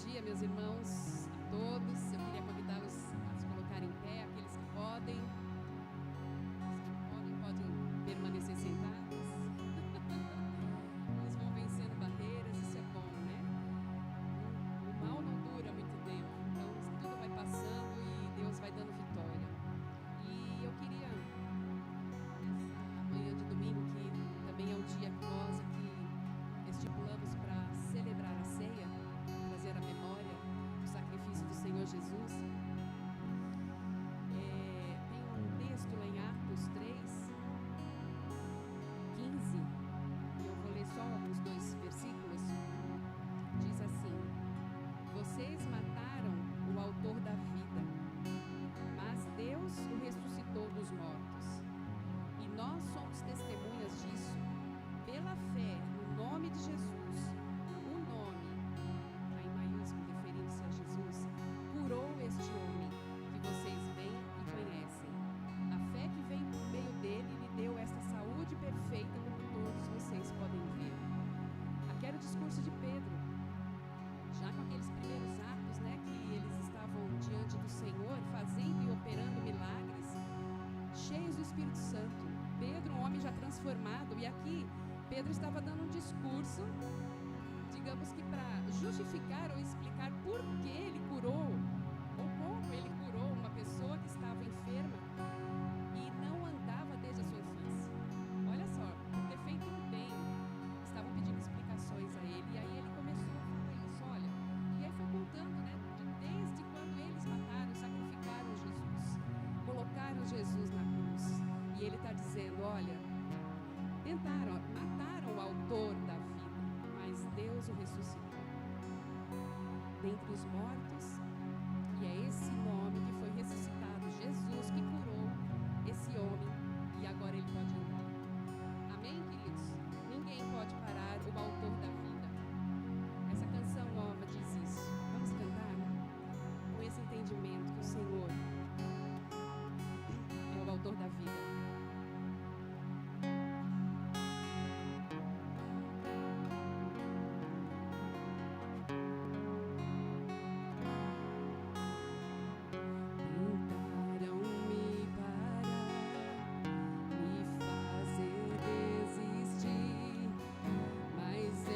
dia, meus irmãos, a todos. Eu queria convidá-los a se colocarem em pé, aqueles que podem. Os que não podem permanecer sentados. Eles vão vencendo barreiras, isso é bom, né? O mal não dura muito tempo, então tudo vai passando e Deus vai dando vitória. E eu queria, nessa manhã de domingo, que também é um dia que nós aqui estipulamos para celebrar a ceia, trazer à memória o sacrifício do Senhor Jesus. Tem um texto lá em Atos 3:15, e eu vou ler só os 2 versículos. Diz assim: vocês mataram o autor da vida, mas Deus o ressuscitou dos mortos. E nós somos testemunhas disso. Pela fé no nome de Jesus, o nome, aí em maiúsculo, referindo-se a Jesus, curou este homem que vocês veem e conhecem. A fé que vem por meio dele lhe deu esta saúde perfeita, como todos vocês podem ver. Aqui era o discurso de Pedro, já com aqueles primeiros atos, né, que eles estavam diante do Senhor, fazendo e operando milagres, cheios do Espírito Santo. Pedro, um homem já transformado, e aqui Pedro estava dando um discurso, digamos que para justificar ou explicar por que ele curou, ou como ele curou uma pessoa que estava enferma e não andava desde a sua infância. Olha só, por ter feito um bem, estavam pedindo explicações a ele, e aí ele começou a falar isso, olha, e aí foi contando, né, desde quando eles mataram, sacrificaram Jesus, colocaram Jesus na cruz, e ele está dizendo, olha, mataram o autor da vida, mas Deus o ressuscitou dentre os mortos, e é esse nome que foi ressuscitado, Jesus, que curou esse homem, e agora ele pode andar. Amém, queridos? Ninguém pode parar o autor da vida. Essa canção nova diz isso. Vamos cantar com esse entendimento que o Senhor é o autor da vida. Mas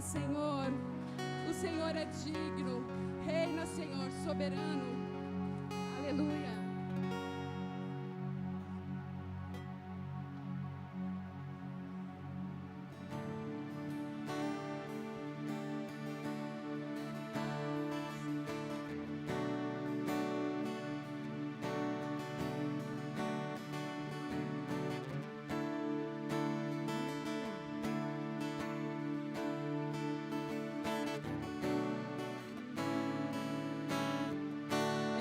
Senhor. O Senhor é digno, reina, Senhor, soberano. Aleluia.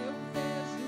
Eu vejo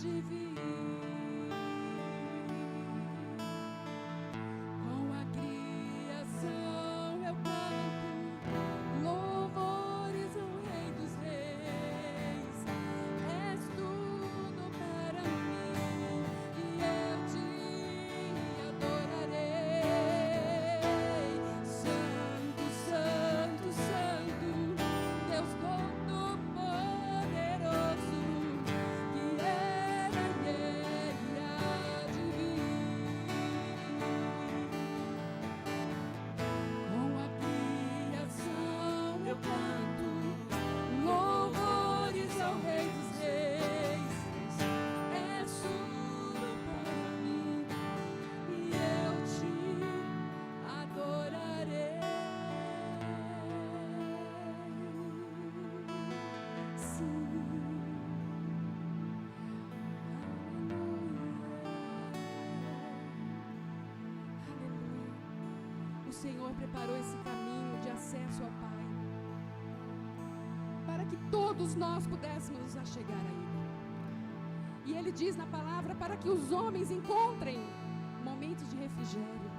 de vir. Com a criação eu canto louvores ao Rei dos Reis. És tudo para mim e eu te adorarei. Santo, Santo, Santo, Deus Todo-Poderoso, que era e ele há de vir. Com a criação eu canto louvores ao Rei dos Reis. És tudo para mim e eu te adorarei. Sim. Aleluia. O Senhor preparou esse caminho de acesso ao Pai para que todos nós pudéssemos nos achegar a Ele. E Ele diz na palavra para que os homens encontrem momentos de refrigério.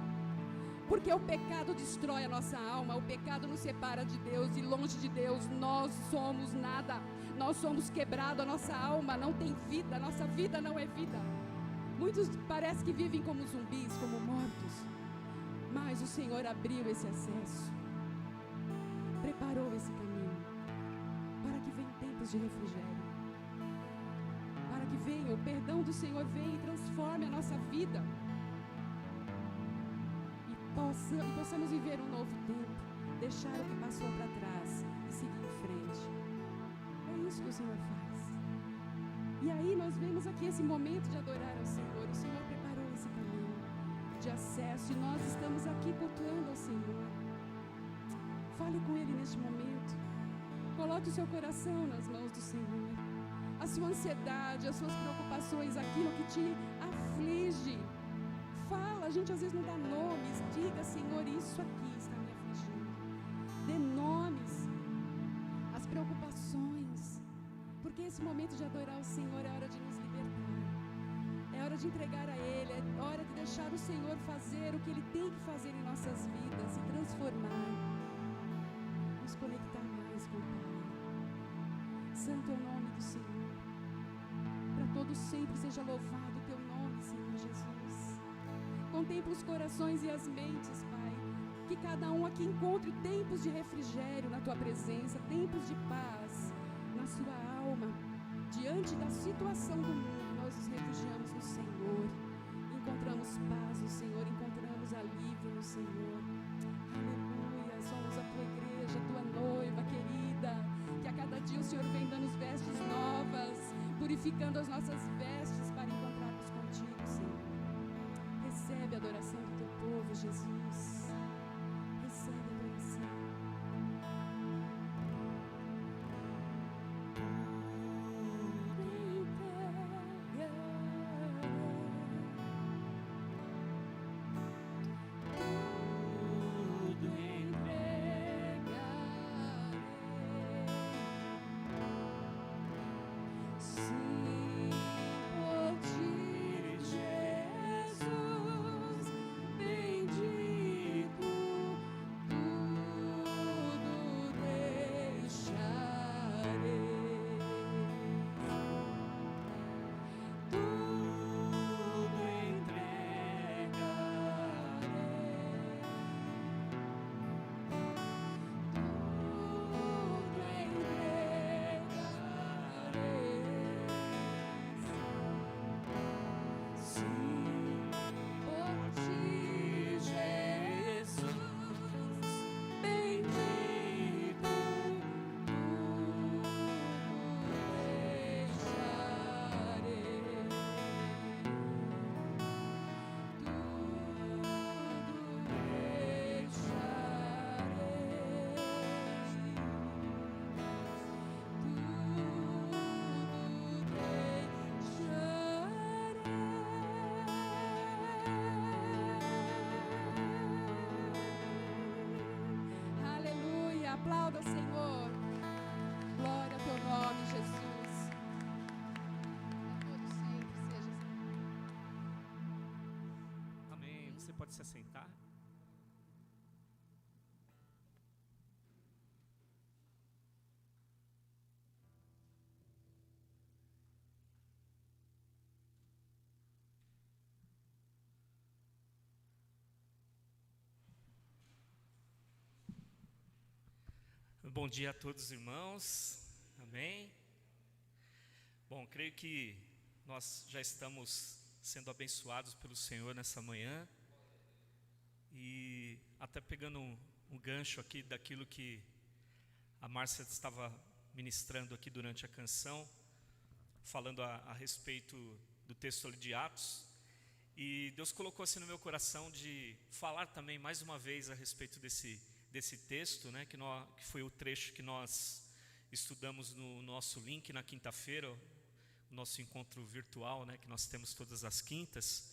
Porque o pecado destrói a nossa alma, o pecado nos separa de Deus, e longe de Deus nós somos nada. Nós somos quebrados, a nossa alma não tem vida, a nossa vida não é vida. Muitos parece que vivem como zumbis, como mortos. Mas o Senhor abriu esse acesso, preparou esse caminho, para que venham tempos de refrigério, para que venha o perdão do Senhor, venha e transforme a nossa vida, e possamos viver um novo tempo, deixar o que passou para trás e seguir em frente. É isso que o Senhor faz. E aí nós vemos aqui esse momento de adorar ao Senhor. O Senhor preparou esse caminho de acesso e nós estamos aqui cultuando ao Senhor. Fale com Ele neste momento. Coloque o seu coração nas mãos do Senhor. A sua ansiedade, as suas preocupações, aquilo que te aflige. Fala, a gente às vezes não dá nomes. Diga, Senhor, isso aqui está me afligindo. Dê nomes às preocupações. Porque esse momento de adorar o Senhor é hora de nos libertar. É hora de entregar a Ele. É hora de deixar o Senhor fazer o que Ele tem que fazer em nossas vidas. Se transformar. Nos conectar mais com o Pai. Santo é o nome do Senhor. Para todos sempre seja louvado o Teu nome, Senhor Jesus. Contempla os corações e as mentes, Pai. Que cada um aqui encontre tempos de refrigério na Tua presença, tempos de paz na sua alma. Diante da situação do mundo, nós nos refugiamos no Senhor. Encontramos paz no Senhor, encontramos alívio no Senhor. Aleluia, somos a Tua igreja, a Tua noiva querida. Que a cada dia o Senhor vem dando vestes novas, purificando as nossas vestes para encontrarmos contigo, Senhor. Recebe a adoração do Teu povo, Jesus. Recebe a adoração. Aplauda o Senhor. Glória ao Teu nome, Jesus. A todos sempre. pode se assentar. Bom dia a todos os irmãos, amém? Bom, creio que nós já estamos sendo abençoados pelo Senhor nessa manhã. E até pegando um gancho aqui daquilo que a Márcia estava ministrando aqui durante a canção, falando a respeito do texto ali de Atos. E Deus colocou assim no meu coração de falar também mais uma vez a respeito desse texto, né, que foi o trecho que nós estudamos no nosso link na quinta-feira, o nosso encontro virtual, né, que nós temos todas as quintas.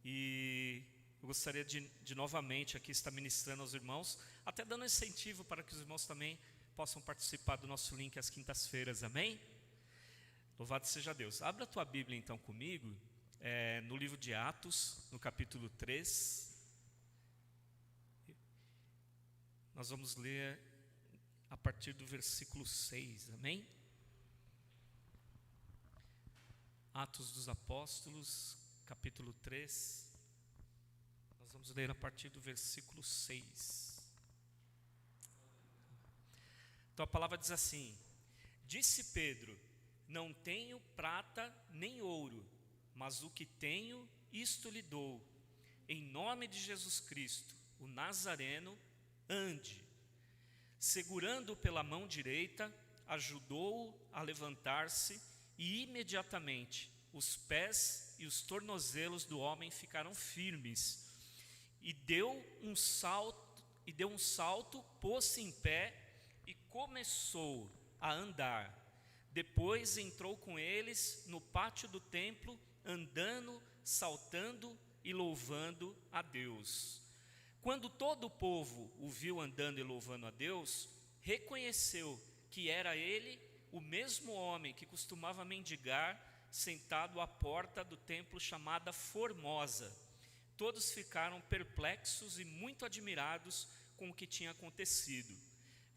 E eu gostaria de novamente aqui estar ministrando aos irmãos, até dando incentivo para que os irmãos também possam participar do nosso link às quintas-feiras, amém? Louvado seja Deus. Abra a tua Bíblia então comigo, no livro de Atos, no capítulo 3. Nós vamos ler a partir do versículo 6, amém? Atos dos Apóstolos, capítulo 3. Nós vamos ler a partir do versículo 6. Então a palavra diz assim: Disse Pedro: Não tenho prata nem ouro, mas o que tenho, isto lhe dou. Em nome de Jesus Cristo, o Nazareno, ande. Segurando-o pela mão direita, ajudou-o a levantar-se, e imediatamente os pés e os tornozelos do homem ficaram firmes. E deu um salto, pôs-se em pé e começou a andar. Depois entrou com eles no pátio do templo, andando, saltando e louvando a Deus. Quando todo o povo o viu andando e louvando a Deus, reconheceu que era ele o mesmo homem que costumava mendigar, sentado à porta do templo chamada Formosa. Todos ficaram perplexos e muito admirados com o que tinha acontecido.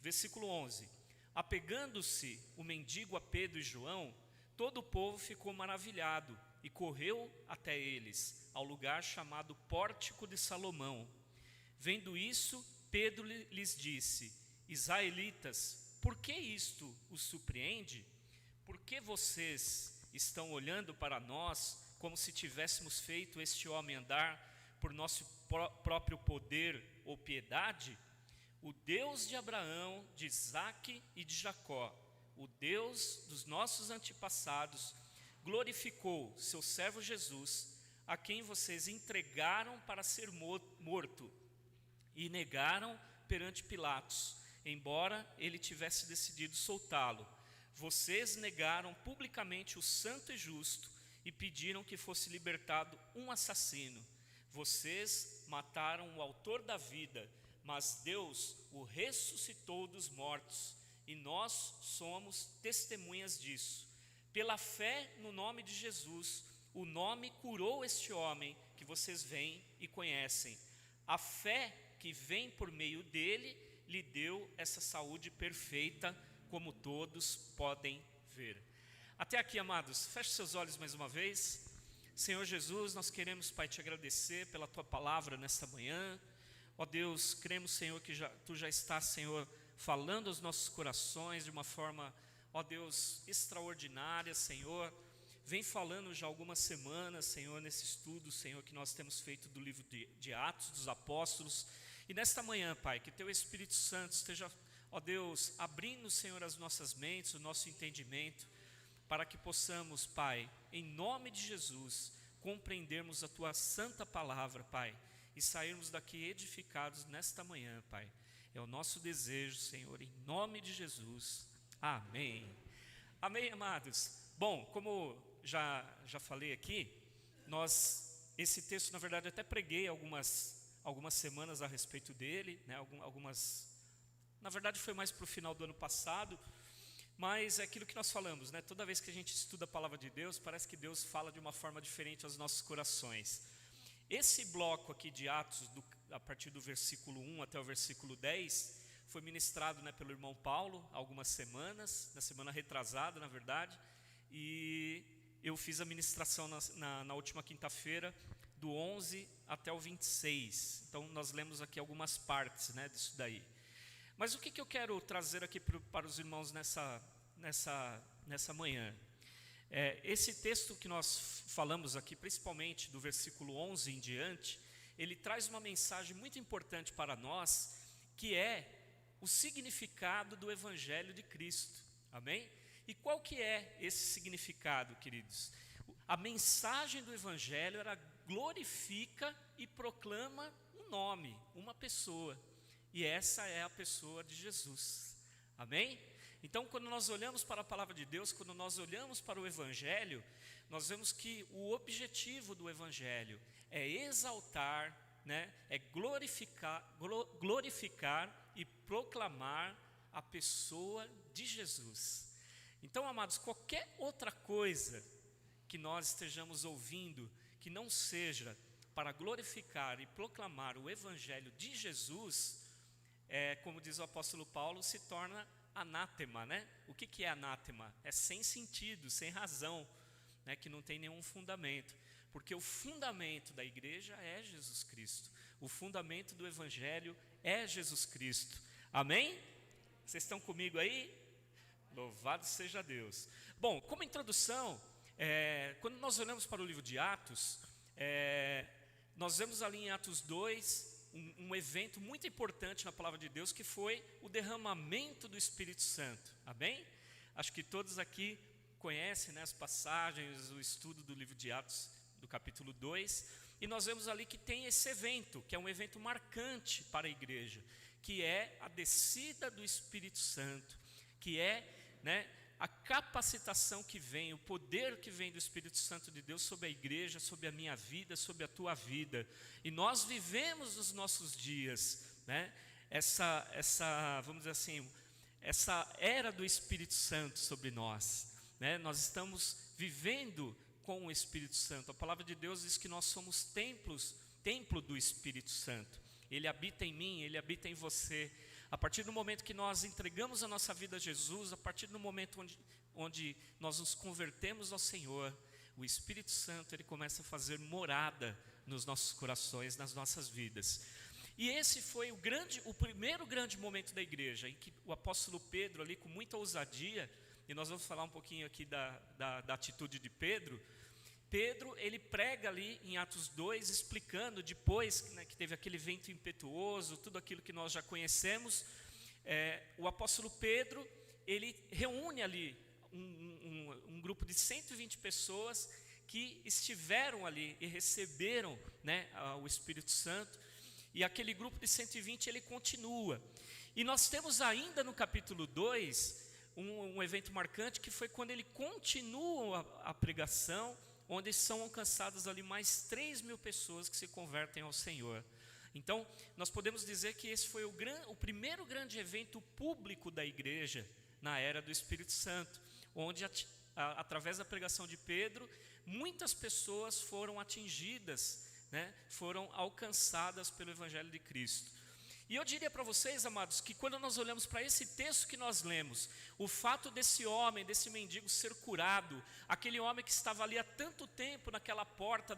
Versículo 11. Apegando-se o mendigo a Pedro e João, todo o povo ficou maravilhado e correu até eles, ao lugar chamado Pórtico de Salomão. Vendo isso, Pedro lhes disse: Israelitas, por que isto os surpreende? Por que vocês estão olhando para nós como se tivéssemos feito este homem andar por nosso próprio poder ou piedade? O Deus de Abraão, de Isaque e de Jacó, o Deus dos nossos antepassados, glorificou seu servo Jesus, a quem vocês entregaram para ser morto e negaram perante Pilatos, embora ele tivesse decidido soltá-lo. Vocês negaram publicamente o santo e justo e pediram que fosse libertado um assassino. Vocês mataram o autor da vida, mas Deus o ressuscitou dos mortos, e nós somos testemunhas disso. Pela fé no nome de Jesus, o nome curou este homem que vocês veem e conhecem. A fé que vem por meio dele lhe deu essa saúde perfeita, como todos podem ver. Até aqui, amados, feche seus olhos mais uma vez. Senhor Jesus, nós queremos, Pai, te agradecer pela tua palavra nesta manhã. Ó Deus, cremos, Senhor, que tu já estás, Senhor, falando aos nossos corações de uma forma, ó Deus, extraordinária, Senhor. Vem falando já algumas semanas, Senhor, nesse estudo, Senhor, que nós temos feito do livro de Atos dos Apóstolos. E nesta manhã, Pai, que teu Espírito Santo esteja, ó Deus, abrindo, Senhor, as nossas mentes, o nosso entendimento, para que possamos, Pai, em nome de Jesus, compreendermos a tua santa palavra, Pai, e sairmos daqui edificados nesta manhã, Pai. É o nosso desejo, Senhor, em nome de Jesus. Amém. Amém, amados. Bom, como já falei aqui, esse texto, na verdade, eu até preguei algumas semanas a respeito dele, né? Na verdade foi mais para o final do ano passado, mas é aquilo que nós falamos, né? Toda vez que a gente estuda a palavra de Deus, parece que Deus fala de uma forma diferente aos nossos corações. Esse bloco aqui de Atos, a partir do versículo 1 até o versículo 10, foi ministrado, né, pelo irmão Paulo há algumas semanas, na semana retrasada, na verdade, e eu fiz a ministração na última quinta-feira, do 11 até o 26. Então, nós lemos aqui algumas partes, né, disso daí. Mas o que eu quero trazer aqui para os irmãos nessa manhã? Esse texto que nós falamos aqui, principalmente do versículo 11 em diante, ele traz uma mensagem muito importante para nós, que é o significado do Evangelho de Cristo, amém? E qual que é esse significado, queridos? A mensagem do Evangelho, ela glorifica e proclama um nome, uma pessoa, e essa é a pessoa de Jesus, amém? Então, quando nós olhamos para a palavra de Deus, quando nós olhamos para o Evangelho, nós vemos que o objetivo do Evangelho é exaltar, né, é glorificar e proclamar a pessoa de Jesus. Então, amados, qualquer outra coisa que nós estejamos ouvindo, que não seja para glorificar e proclamar o Evangelho de Jesus, como diz o apóstolo Paulo, se torna anátema, né? O que é anátema? É sem sentido, sem razão, né? Que não tem nenhum fundamento, porque o fundamento da igreja é Jesus Cristo, o fundamento do Evangelho é Jesus Cristo, amém? Vocês estão comigo aí? Louvado seja Deus. Bom, como introdução, quando nós olhamos para o livro de Atos, nós vemos ali em Atos 2, um evento muito importante na palavra de Deus, que foi o derramamento do Espírito Santo, amém? Acho que todos aqui conhecem, né, as passagens, o estudo do livro de Atos, do capítulo 2, e nós vemos ali que tem esse evento, que é um evento marcante para a igreja, que é a descida do Espírito Santo, que é, né, a capacitação que vem, o poder que vem do Espírito Santo de Deus sobre a igreja, sobre a minha vida, sobre a tua vida. E nós vivemos nos nossos dias, né, vamos dizer assim, essa era do Espírito Santo sobre nós, né? Nós estamos vivendo com o Espírito Santo. A palavra de Deus diz que nós somos templo do Espírito Santo. Ele habita em mim, ele habita em você. A partir do momento que nós entregamos a nossa vida a Jesus, a partir do momento onde nós nos convertemos ao Senhor, o Espírito Santo, ele começa a fazer morada nos nossos corações, nas nossas vidas. E esse foi o primeiro grande momento da igreja, em que o apóstolo Pedro, ali com muita ousadia, e nós vamos falar um pouquinho aqui da atitude de Pedro. Pedro, ele prega ali em Atos 2, explicando, depois, né, que teve aquele vento impetuoso, tudo aquilo que nós já conhecemos, o apóstolo Pedro, ele reúne ali um grupo de 120 pessoas que estiveram ali e receberam, né, o Espírito Santo, e aquele grupo de 120, ele continua. E nós temos ainda no capítulo 2, um evento marcante, que foi quando ele continua a pregação, onde são alcançadas ali mais 3.000 pessoas que se convertem ao Senhor. Então, nós podemos dizer que esse foi o primeiro grande evento público da igreja na era do Espírito Santo, onde, através da pregação de Pedro, muitas pessoas foram atingidas, né, foram alcançadas pelo Evangelho de Cristo. E eu diria para vocês, amados, que quando nós olhamos para esse texto que nós lemos, o fato desse homem, desse mendigo ser curado, aquele homem que estava ali há tanto tempo naquela porta,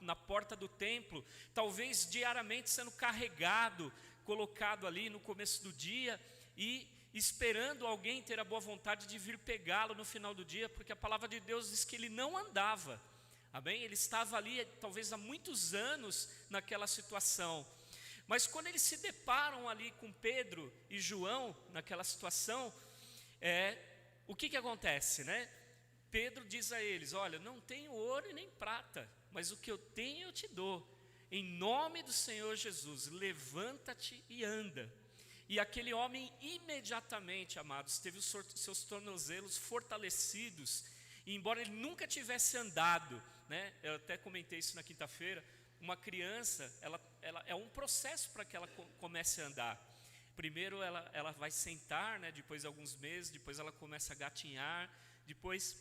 na porta do templo, talvez diariamente sendo carregado, colocado ali no começo do dia e esperando alguém ter a boa vontade de vir pegá-lo no final do dia, porque a palavra de Deus diz que ele não andava, amém? Ele estava ali talvez há muitos anos naquela situação. Mas quando eles se deparam ali com Pedro e João, naquela situação, o que acontece, né? Pedro diz a eles: olha, não tenho ouro e nem prata, mas o que eu tenho eu te dou. Em nome do Senhor Jesus, levanta-te e anda. E aquele homem imediatamente, amados, teve os seus tornozelos fortalecidos. E embora ele nunca tivesse andado, né? Eu até comentei isso na quinta-feira. Uma criança, ela é um processo para que ela comece a andar. Primeiro ela vai sentar, né, depois de alguns meses, depois ela começa a gatinhar, depois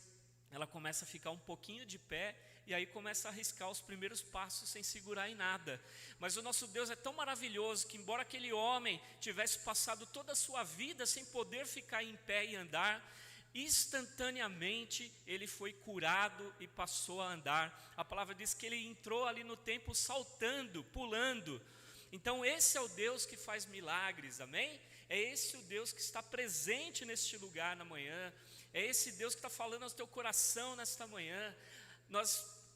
ela começa a ficar um pouquinho de pé, e aí começa a arriscar os primeiros passos sem segurar em nada. Mas o nosso Deus é tão maravilhoso que, embora aquele homem tivesse passado toda a sua vida sem poder ficar em pé e andar, instantaneamente ele foi curado e passou a andar. A palavra diz que ele entrou ali no templo saltando, pulando. Então esse é o Deus que faz milagres, amém? É esse o Deus que está presente neste lugar na manhã. É esse Deus que está falando ao teu coração nesta manhã.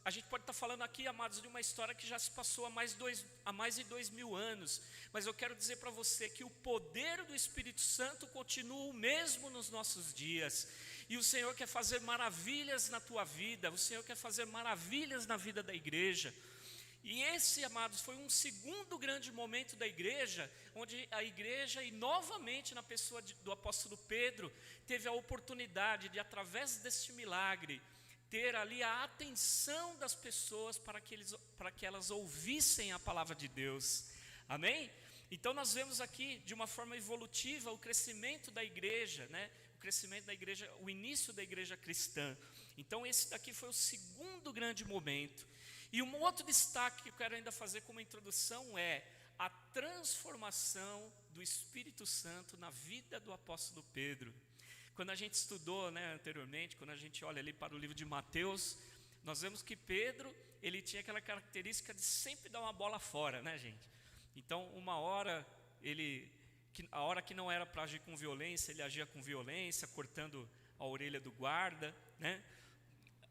A gente pode estar falando aqui, amados, de uma história que já se passou há mais de 2000 anos, mas eu quero dizer para você que o poder do Espírito Santo continua o mesmo nos nossos dias, e o Senhor quer fazer maravilhas na tua vida, o Senhor quer fazer maravilhas na vida da igreja. E esse, amados, foi um segundo grande momento da igreja, onde a igreja, e novamente na pessoa do apóstolo Pedro, teve a oportunidade de, através deste milagre, ter ali a atenção das pessoas para que elas ouvissem a palavra de Deus, amém? Então nós vemos aqui de uma forma evolutiva o crescimento da igreja, né? O crescimento da igreja, o início da igreja cristã. Então esse daqui foi o segundo grande momento. E um outro destaque que eu quero ainda fazer como introdução é a transformação do Espírito Santo na vida do apóstolo Pedro. Quando a gente estudou, né, anteriormente, quando a gente olha ali para o livro de Mateus, nós vemos que Pedro, ele tinha aquela característica de sempre dar uma bola fora, né, gente? Então, uma hora, a hora que não era para agir com violência, ele agia com violência, cortando a orelha do guarda, né?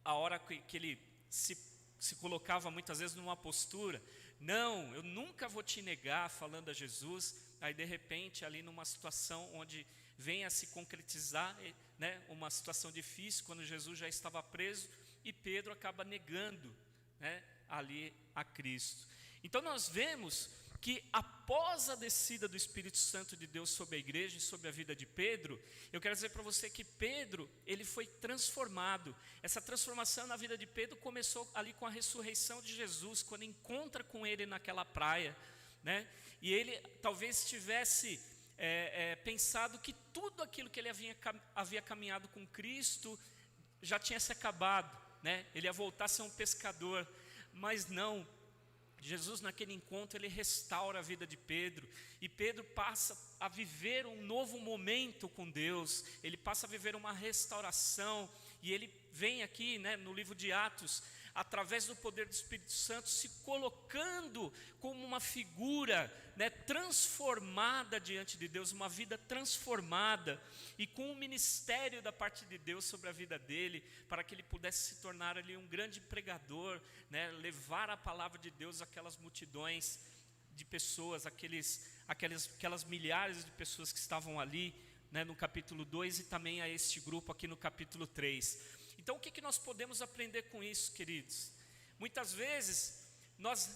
A hora que ele se colocava muitas vezes numa postura, não, eu nunca vou te negar, falando a Jesus, aí de repente ali numa situação onde vem a se concretizar, né, uma situação difícil, quando Jesus já estava preso, e Pedro acaba negando, né, ali a Cristo. Então nós vemos que após a descida do Espírito Santo de Deus sobre a igreja e sobre a vida de Pedro, eu quero dizer para você que Pedro, ele foi transformado. Essa transformação na vida de Pedro começou ali com a ressurreição de Jesus, quando encontra com ele naquela praia, né? E ele talvez tivesse pensado que tudo aquilo que ele havia caminhado com Cristo já tinha se acabado, né? Ele ia voltar a ser um pescador, mas não. Jesus naquele encontro, ele restaura a vida de Pedro, e Pedro passa a viver um novo momento com Deus, ele passa a viver uma restauração, e ele vem aqui, né, no livro de Atos, através do poder do Espírito Santo, se colocando como uma figura, né, transformada diante de Deus, uma vida transformada, e com um ministério da parte de Deus sobre a vida dele, para que ele pudesse se tornar ali um grande pregador, né, levar a palavra de Deus àquelas multidões de pessoas, aquelas milhares de pessoas que estavam ali, né, no capítulo 2, e também a este grupo aqui no capítulo 3. Então o que nós podemos aprender com isso, queridos? Muitas vezes nós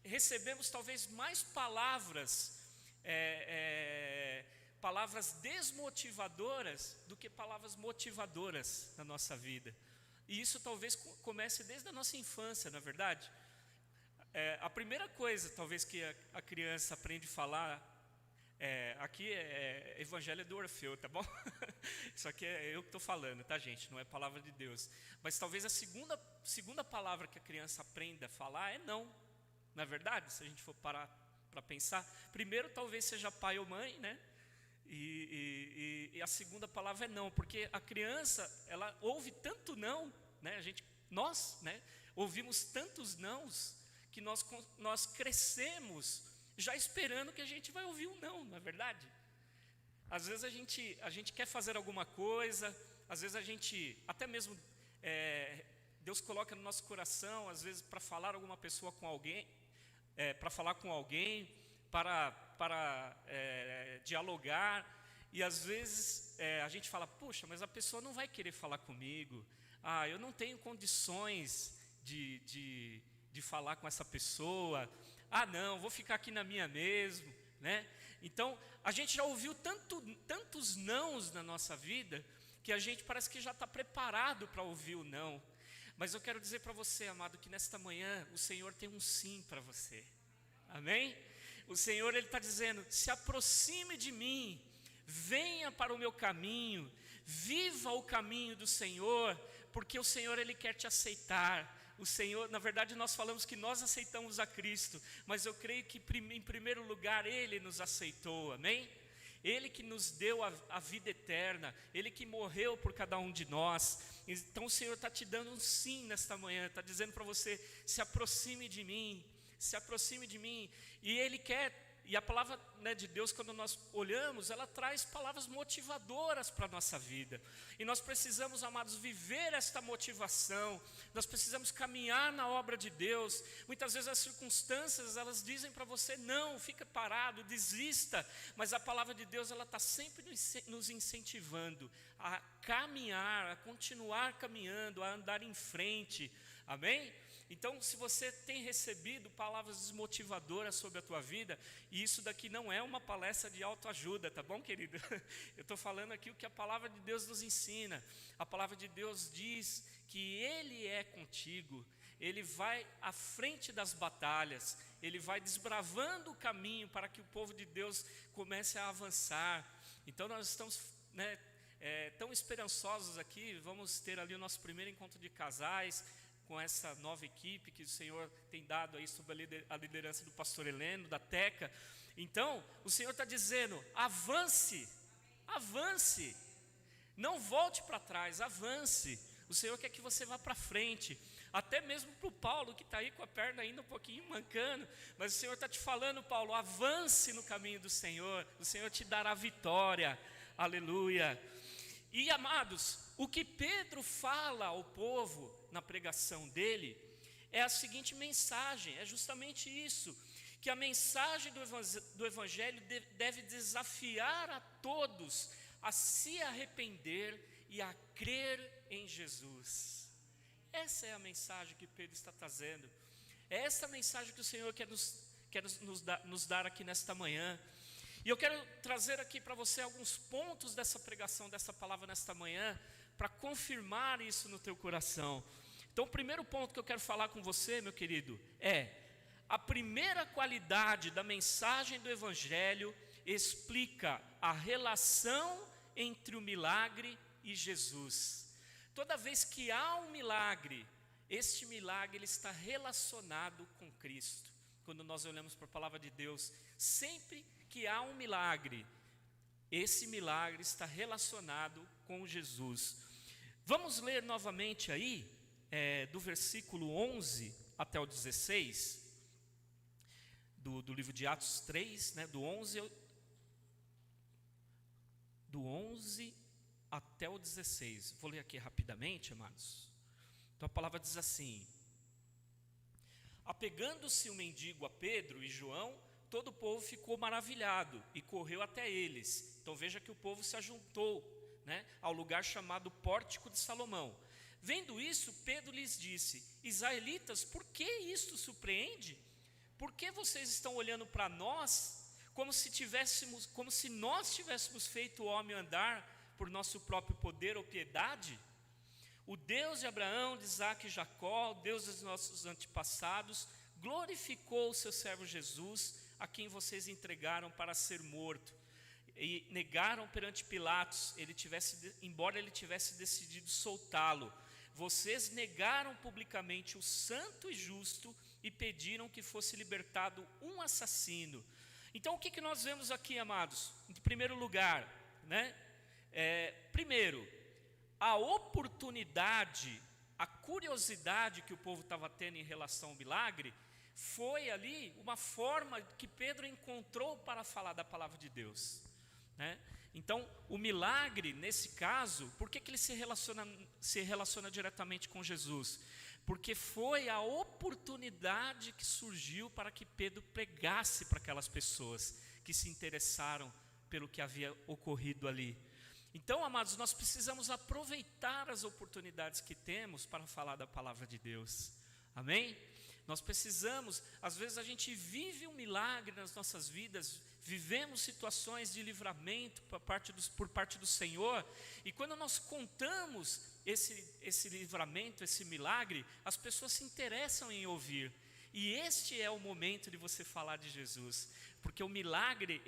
recebemos talvez mais palavras desmotivadoras do que palavras motivadoras na nossa vida. E isso talvez comece desde a nossa infância, não é verdade? A primeira coisa talvez que a criança aprende a falar, aqui é Evangelho do Orfeu, tá bom? Isso aqui é eu que estou falando, tá, gente? Não é palavra de Deus. Mas talvez a segunda palavra que a criança aprenda a falar é não. Não é verdade? Se a gente for parar para pensar, primeiro talvez seja pai ou mãe, né? E a segunda palavra é não, porque a criança, ela ouve tanto não, né? Nós, né, ouvimos tantos nãos que nós crescemos já esperando que a gente vai ouvir um não é verdade? Às vezes a gente quer fazer alguma coisa, às vezes a gente, até mesmo, Deus coloca no nosso coração, às vezes para falar alguma pessoa com alguém, para falar com alguém, para dialogar, e às vezes a gente fala, puxa, mas a pessoa não vai querer falar comigo, eu não tenho condições de falar com essa pessoa, não, vou ficar aqui na minha mesmo, né? Então, a gente já ouviu tantos nãos na nossa vida, que a gente parece que já está preparado para ouvir o não. Mas eu quero dizer para você, amado, que nesta manhã o Senhor tem um sim para você, amém? O Senhor, Ele está dizendo, se aproxime de mim, venha para o meu caminho, viva o caminho do Senhor, porque o Senhor, Ele quer te aceitar. O Senhor, na verdade, nós falamos que nós aceitamos a Cristo, mas eu creio que em primeiro lugar Ele nos aceitou, amém? Ele que nos deu a vida eterna, Ele que morreu por cada um de nós. Então o Senhor está te dando um sim nesta manhã, está dizendo para você: se aproxime de mim, se aproxime de mim. E Ele quer. E a palavra, né, de Deus, quando nós olhamos, ela traz palavras motivadoras para a nossa vida. E nós precisamos, amados, viver esta motivação. Nós precisamos caminhar na obra de Deus. Muitas vezes as circunstâncias, elas dizem para você: não, fica parado, desista. Mas a palavra de Deus, ela está sempre nos incentivando a caminhar, a continuar caminhando, a andar em frente. Amém? Então, se você tem recebido palavras desmotivadoras sobre a tua vida, e isso daqui não é uma palestra de autoajuda, tá bom, querido? Eu estou falando aqui o que a palavra de Deus nos ensina. A palavra de Deus diz que Ele é contigo, Ele vai à frente das batalhas, Ele vai desbravando o caminho para que o povo de Deus comece a avançar. Então, nós estamos, né, tão esperançosos aqui. Vamos ter ali o nosso primeiro encontro de casais, com essa nova equipe que o Senhor tem dado aí sob a liderança do pastor Heleno, da Teca. Então, o Senhor está dizendo: avance, avance, não volte para trás, avance. O Senhor quer que você vá para frente, até mesmo para o Paulo, que está aí com a perna ainda um pouquinho mancando, mas o Senhor está te falando: Paulo, avance no caminho do Senhor, o Senhor te dará vitória, aleluia. E amados, o que Pedro fala ao povo na pregação dele é a seguinte mensagem, é justamente isso, que a mensagem do Evangelho deve desafiar a todos a se arrepender e a crer em Jesus. Essa é a mensagem que Pedro está trazendo, é essa mensagem que o Senhor quer nos dar aqui nesta manhã. E eu quero trazer aqui para você alguns pontos dessa pregação, dessa palavra nesta manhã, para confirmar isso no teu coração. Então, o primeiro ponto que eu quero falar com você, meu querido, é: a primeira qualidade da mensagem do Evangelho explica a relação entre o milagre e Jesus. Toda vez que há um milagre, este milagre ele está relacionado com Cristo. Quando nós olhamos para a palavra de Deus, sempre que há um milagre, esse milagre está relacionado com Jesus. Vamos ler novamente aí, do versículo 11 até o 16, do livro de Atos 3, né, do 11 até o 16. Vou ler aqui rapidamente, amados. Então a palavra diz assim: apegando-se o mendigo a Pedro e João, todo o povo ficou maravilhado e correu até eles. Então veja que o povo se ajuntou, né, ao lugar chamado Pórtico de Salomão. Vendo isso, Pedro lhes disse: israelitas, por que isto surpreende? Por que vocês estão olhando para nós como se nós tivéssemos feito o homem andar por nosso próprio poder ou piedade? O Deus de Abraão, de Isaque e Jacó, o Deus dos nossos antepassados, glorificou o seu servo Jesus, a quem vocês entregaram para ser morto e negaram perante Pilatos, embora ele tivesse decidido soltá-lo. Vocês negaram publicamente o santo e justo e pediram que fosse libertado um assassino. Então o que nós vemos aqui, amados? Em primeiro lugar, né? Primeiro, a oportunidade, a curiosidade que o povo estava tendo em relação ao milagre, foi ali uma forma que Pedro encontrou para falar da palavra de Deus, né? Então, o milagre, nesse caso, por que ele se relaciona diretamente com Jesus? Porque foi a oportunidade que surgiu para que Pedro pregasse para aquelas pessoas que se interessaram pelo que havia ocorrido ali. Então, amados, nós precisamos aproveitar as oportunidades que temos para falar da palavra de Deus. Amém? Nós precisamos, às vezes a gente vive um milagre nas nossas vidas, vivemos situações de livramento por parte do Senhor, e quando nós contamos esse livramento, esse milagre, as pessoas se interessam em ouvir. E este é o momento de você falar de Jesus, porque o milagre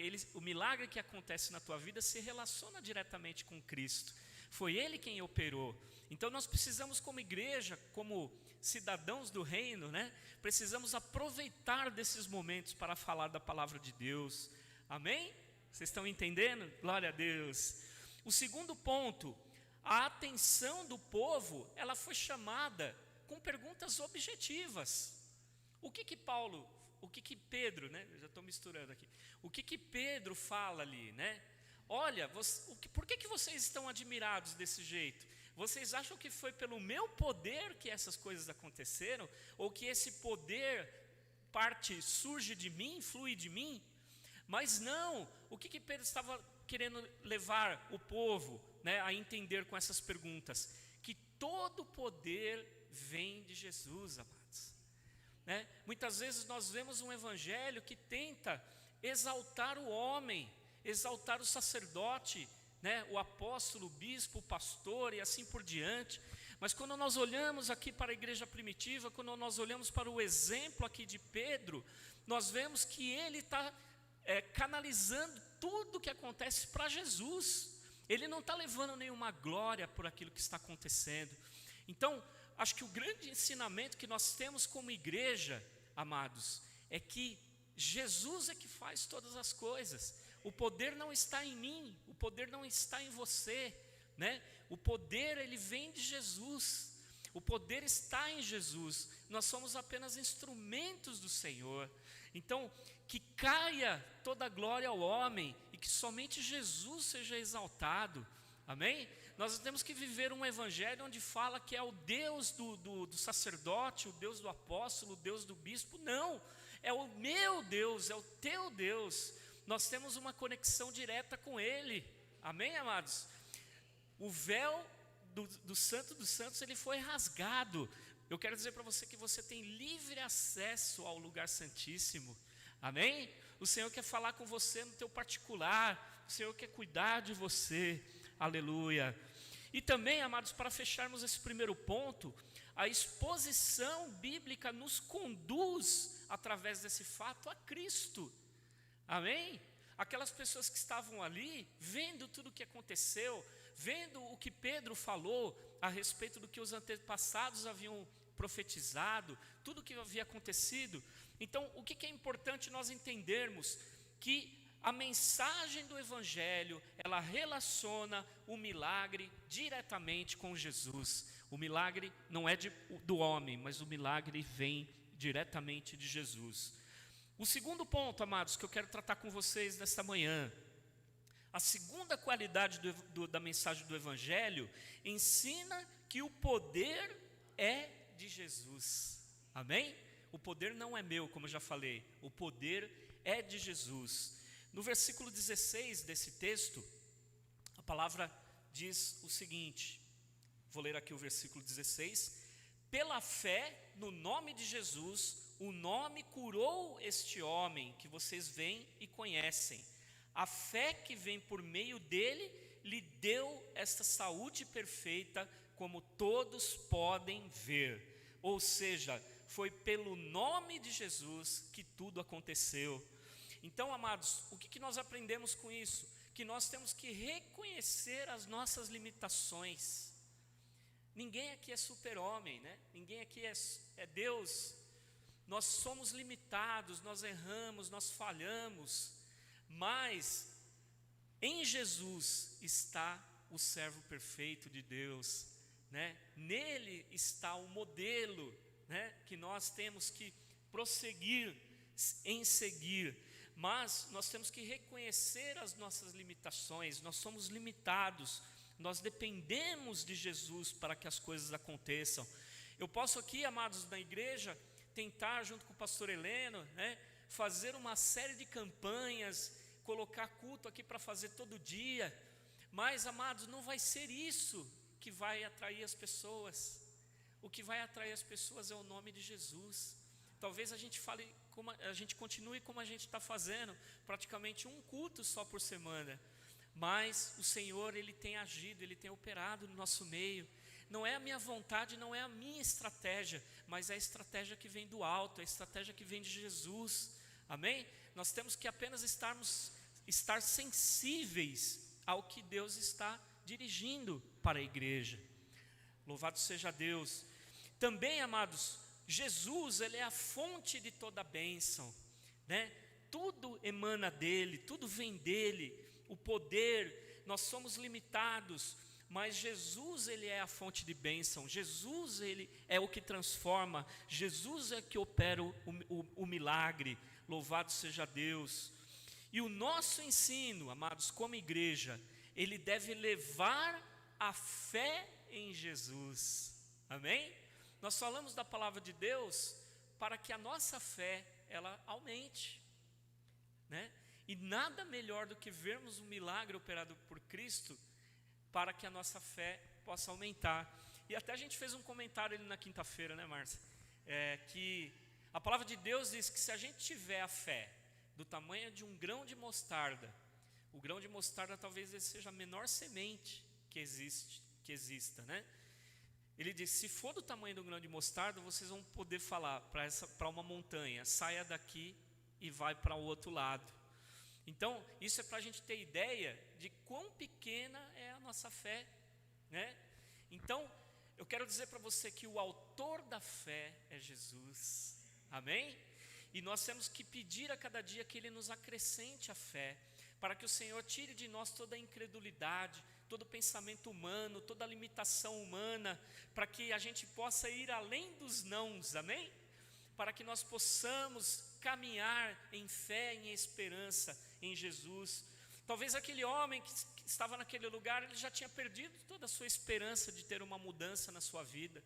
que acontece na tua vida se relaciona diretamente com Cristo. Foi Ele quem operou. Então nós precisamos, como igreja, como cidadãos do reino, né? Precisamos aproveitar desses momentos para falar da palavra de Deus. Amém? Vocês estão entendendo? Glória a Deus. O segundo ponto, a atenção do povo, ela foi chamada com perguntas objetivas. O que Pedro, né? Eu já estou misturando aqui. O que Pedro fala ali, né? Olha, por que vocês estão admirados desse jeito? Vocês acham que foi pelo meu poder que essas coisas aconteceram? Ou que esse poder surge de mim, flui de mim? Mas não, o que Pedro estava querendo levar o povo, né, a entender com essas perguntas? Que todo poder vem de Jesus, amados. Né? Muitas vezes nós vemos um evangelho que tenta exaltar o homem, exaltar o sacerdote, né, o apóstolo, o bispo, o pastor e assim por diante. Mas quando nós olhamos aqui para a igreja primitiva, quando nós olhamos para o exemplo aqui de Pedro, nós vemos que ele está canalizando tudo o que acontece para Jesus. Ele não está levando nenhuma glória por aquilo que está acontecendo. Então, acho que o grande ensinamento que nós temos como igreja, amados, é que Jesus é que faz todas as coisas. O poder não está em mim, o poder não está em você, né? O poder, ele vem de Jesus. O poder está em Jesus. Nós somos apenas instrumentos do Senhor. Então, que caia toda a glória ao homem e que somente Jesus seja exaltado. Amém? Nós temos que viver um evangelho onde fala que é o Deus do sacerdote, o Deus do apóstolo, o Deus do bispo. Não, é o meu Deus, é o teu Deus. Nós temos uma conexão direta com Ele. Amém, amados? O véu do Santo dos Santos, ele foi rasgado. Eu quero dizer para você que você tem livre acesso ao lugar santíssimo. Amém? O Senhor quer falar com você no teu particular. O Senhor quer cuidar de você. Aleluia. E também, amados, para fecharmos esse primeiro ponto, a exposição bíblica nos conduz, através desse fato, a Cristo. Amém? Aquelas pessoas que estavam ali, vendo tudo o que aconteceu, vendo o que Pedro falou a respeito do que os antepassados haviam profetizado, tudo o que havia acontecido. Então, o que é importante nós entendermos? Que a mensagem do Evangelho, ela relaciona o milagre diretamente com Jesus. O milagre não é do homem, mas o milagre vem diretamente de Jesus. O segundo ponto, amados, que eu quero tratar com vocês nesta manhã, a segunda qualidade da mensagem do Evangelho, ensina que o poder é de Jesus. Amém? O poder não é meu, como eu já falei, o poder é de Jesus. No versículo 16 desse texto, a palavra diz o seguinte, vou ler aqui o versículo 16: pela fé no nome de Jesus, o nome curou este homem que vocês veem e conhecem. A fé que vem por meio dele lhe deu esta saúde perfeita, como todos podem ver. Ou seja, foi pelo nome de Jesus que tudo aconteceu. Então, amados, o que nós aprendemos com isso? Que nós temos que reconhecer as nossas limitações. Ninguém aqui é super-homem, né? Ninguém aqui é Deus. Nós somos limitados, nós erramos, nós falhamos. Mas em Jesus está o servo perfeito de Deus, né? Nele está o modelo, né, que nós temos que prosseguir em seguir. Mas nós temos que reconhecer as nossas limitações. Nós somos limitados, nós dependemos de Jesus para que as coisas aconteçam. Eu posso aqui, amados, na igreja, tentar junto com o pastor Heleno, né, fazer uma série de campanhas, colocar culto aqui para fazer todo dia, mas, amados, não vai ser isso que vai atrair as pessoas. O que vai atrair as pessoas é o nome de Jesus. Talvez a gente continue como a gente está fazendo, praticamente um culto só por semana, mas o Senhor, Ele tem agido, Ele tem operado no nosso meio. Não é a minha vontade, não é a minha estratégia, mas é a estratégia que vem do alto, é a estratégia que vem de Jesus. Amém? Nós temos que apenas estar sensíveis ao que Deus está dirigindo para a igreja. Louvado seja Deus. Também, amados, Jesus, Ele é a fonte de toda bênção, né? Tudo emana dEle, tudo vem dEle, o poder, nós somos limitados, mas Jesus, Ele é a fonte de bênção, Jesus, Ele é o que transforma, Jesus é que opera o milagre, louvado seja Deus. E o nosso ensino, amados, como igreja, ele deve levar a fé em Jesus, amém? Nós falamos da palavra de Deus para que a nossa fé, ela aumente, né? E nada melhor do que vermos um milagre operado por Cristo, para que a nossa fé possa aumentar. E até a gente fez um comentário ali na quinta-feira, né, Márcia? Que a palavra de Deus diz que se a gente tiver a fé do tamanho de um grão de mostarda, o grão de mostarda talvez ele seja a menor semente que exista, né? Ele diz, se for do tamanho do grão de mostarda, vocês vão poder falar para uma montanha, saia daqui e vai para o outro lado. Então, isso é para a gente ter ideia de quão pequena é a nossa fé, né? Então, eu quero dizer para você que o autor da fé é Jesus, amém? E nós temos que pedir a cada dia que Ele nos acrescente a fé, para que o Senhor tire de nós toda a incredulidade, todo pensamento humano, toda limitação humana, para que a gente possa ir além dos nãos, amém? Para que nós possamos caminhar em fé, em esperança em Jesus. Talvez aquele homem que estava naquele lugar, ele já tinha perdido toda a sua esperança de ter uma mudança na sua vida.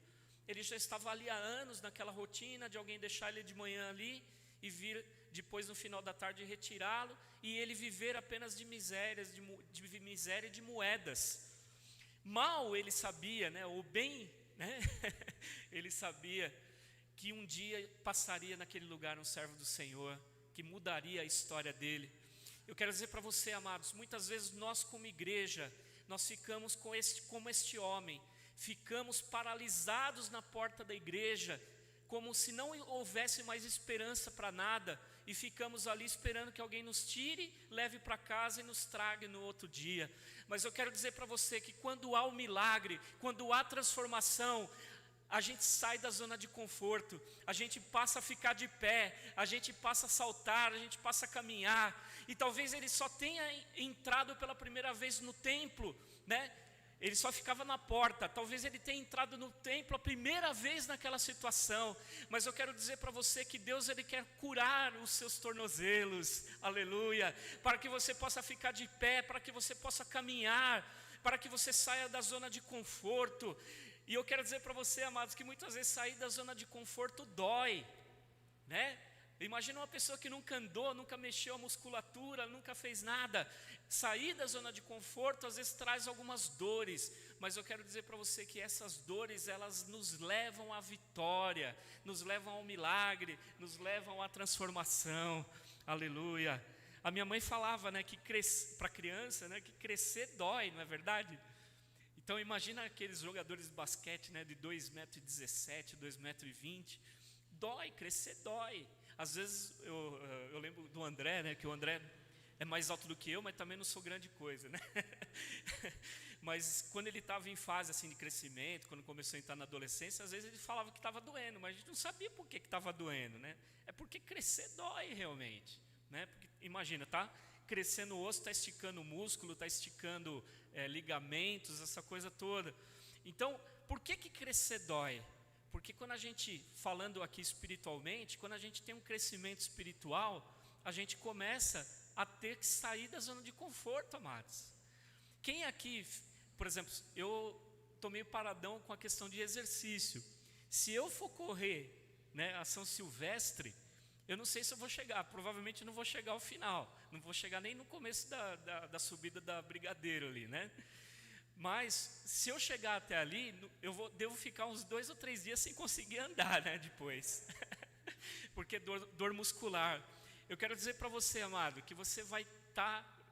Ele já estava ali há anos naquela rotina de alguém deixar ele de manhã ali e vir depois no final da tarde retirá-lo, e ele viver apenas de misérias, de miséria de moedas. Mal ele sabia, né, ou bem, né, ele sabia que um dia passaria naquele lugar um servo do Senhor, que mudaria a história dele. Eu quero dizer para você, amados, muitas vezes nós como igreja, nós ficamos como este homem, ficamos paralisados na porta da igreja, como se não houvesse mais esperança para nada, e ficamos ali esperando que alguém nos tire, leve para casa e nos traga no outro dia. Mas eu quero dizer para você que quando há o milagre, quando há transformação, a gente sai da zona de conforto, a gente passa a ficar de pé, a gente passa a saltar, a gente passa a caminhar, e talvez ele só tenha entrado pela primeira vez no templo, né? Ele só ficava na porta, talvez ele tenha entrado no templo a primeira vez naquela situação, mas eu quero dizer para você que Deus, Ele quer curar os seus tornozelos, aleluia, para que você possa ficar de pé, para que você possa caminhar, para que você saia da zona de conforto. E eu quero dizer para você, amados, que muitas vezes sair da zona de conforto dói, né? Imagina uma pessoa que nunca andou, nunca mexeu a musculatura, nunca fez nada. Sair da zona de conforto às vezes traz algumas dores, mas eu quero dizer para você que essas dores, elas nos levam à vitória, nos levam ao milagre, nos levam à transformação, aleluia. A minha mãe falava, né, que para criança, né, que crescer dói, não é verdade? Então imagina aqueles jogadores de basquete, né, de 2,17 m, 2,20 m, dói, crescer dói. Às vezes eu lembro do André, né, que o André é mais alto do que eu, mas também não sou grande coisa, né? Mas quando ele estava em fase assim de crescimento, quando começou a entrar na adolescência, às vezes ele falava que estava doendo, mas a gente não sabia por que estava doendo, né? É porque crescer dói realmente, né? Porque, imagina, tá crescendo o osso, está esticando o músculo, está esticando ligamentos, essa coisa toda. Então, por que crescer dói? Porque quando a gente, falando aqui espiritualmente, quando a gente tem um crescimento espiritual, a gente começa a ter que sair da zona de conforto, amados. Quem aqui, por exemplo, eu estou meio paradão com a questão de exercício. Se eu for correr, né, a São Silvestre, eu não sei se eu vou chegar, provavelmente não vou chegar ao final, não vou chegar nem no começo da subida da Brigadeiro ali, né? Mas se eu chegar até ali, devo ficar uns 2 ou 3 dias sem conseguir andar, né, depois. Porque dor muscular. Eu quero dizer para você, amado, que você vai estar,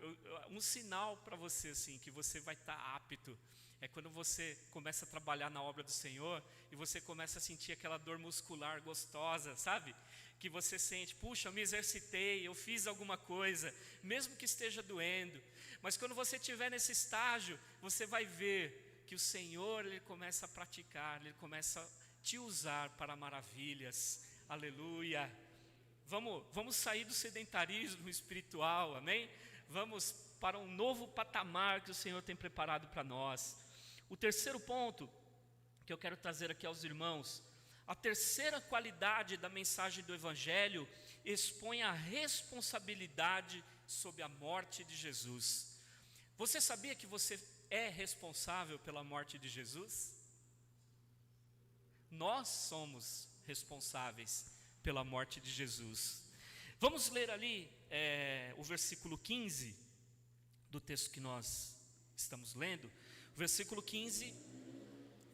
um sinal para você assim, que você vai estar apto É quando você começa a trabalhar na obra do Senhor e você começa a sentir aquela dor muscular gostosa, sabe? Que você sente, puxa, eu me exercitei, eu fiz alguma coisa, mesmo que esteja doendo. Mas quando você estiver nesse estágio, você vai ver que o Senhor, Ele começa a praticar, Ele começa a te usar para maravilhas. Aleluia! Vamos sair do sedentarismo espiritual, amém? Vamos para um novo patamar que o Senhor tem preparado para nós. O terceiro ponto que eu quero trazer aqui aos irmãos, a terceira qualidade da mensagem do Evangelho expõe a responsabilidade sobre a morte de Jesus. Você sabia que você é responsável pela morte de Jesus? Nós somos responsáveis pela morte de Jesus. Vamos ler ali o versículo 15 do texto que nós estamos lendo. O versículo 15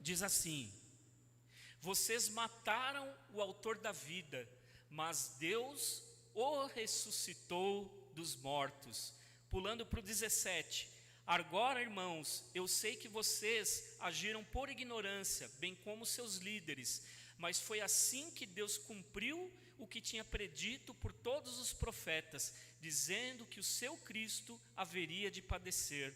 diz assim: vocês mataram o autor da vida, mas Deus o ressuscitou dos mortos. Pulando para o 17: agora, irmãos, eu sei que vocês agiram por ignorância, bem como seus líderes, mas foi assim que Deus cumpriu o que tinha predito por todos os profetas, dizendo que o seu Cristo haveria de padecer.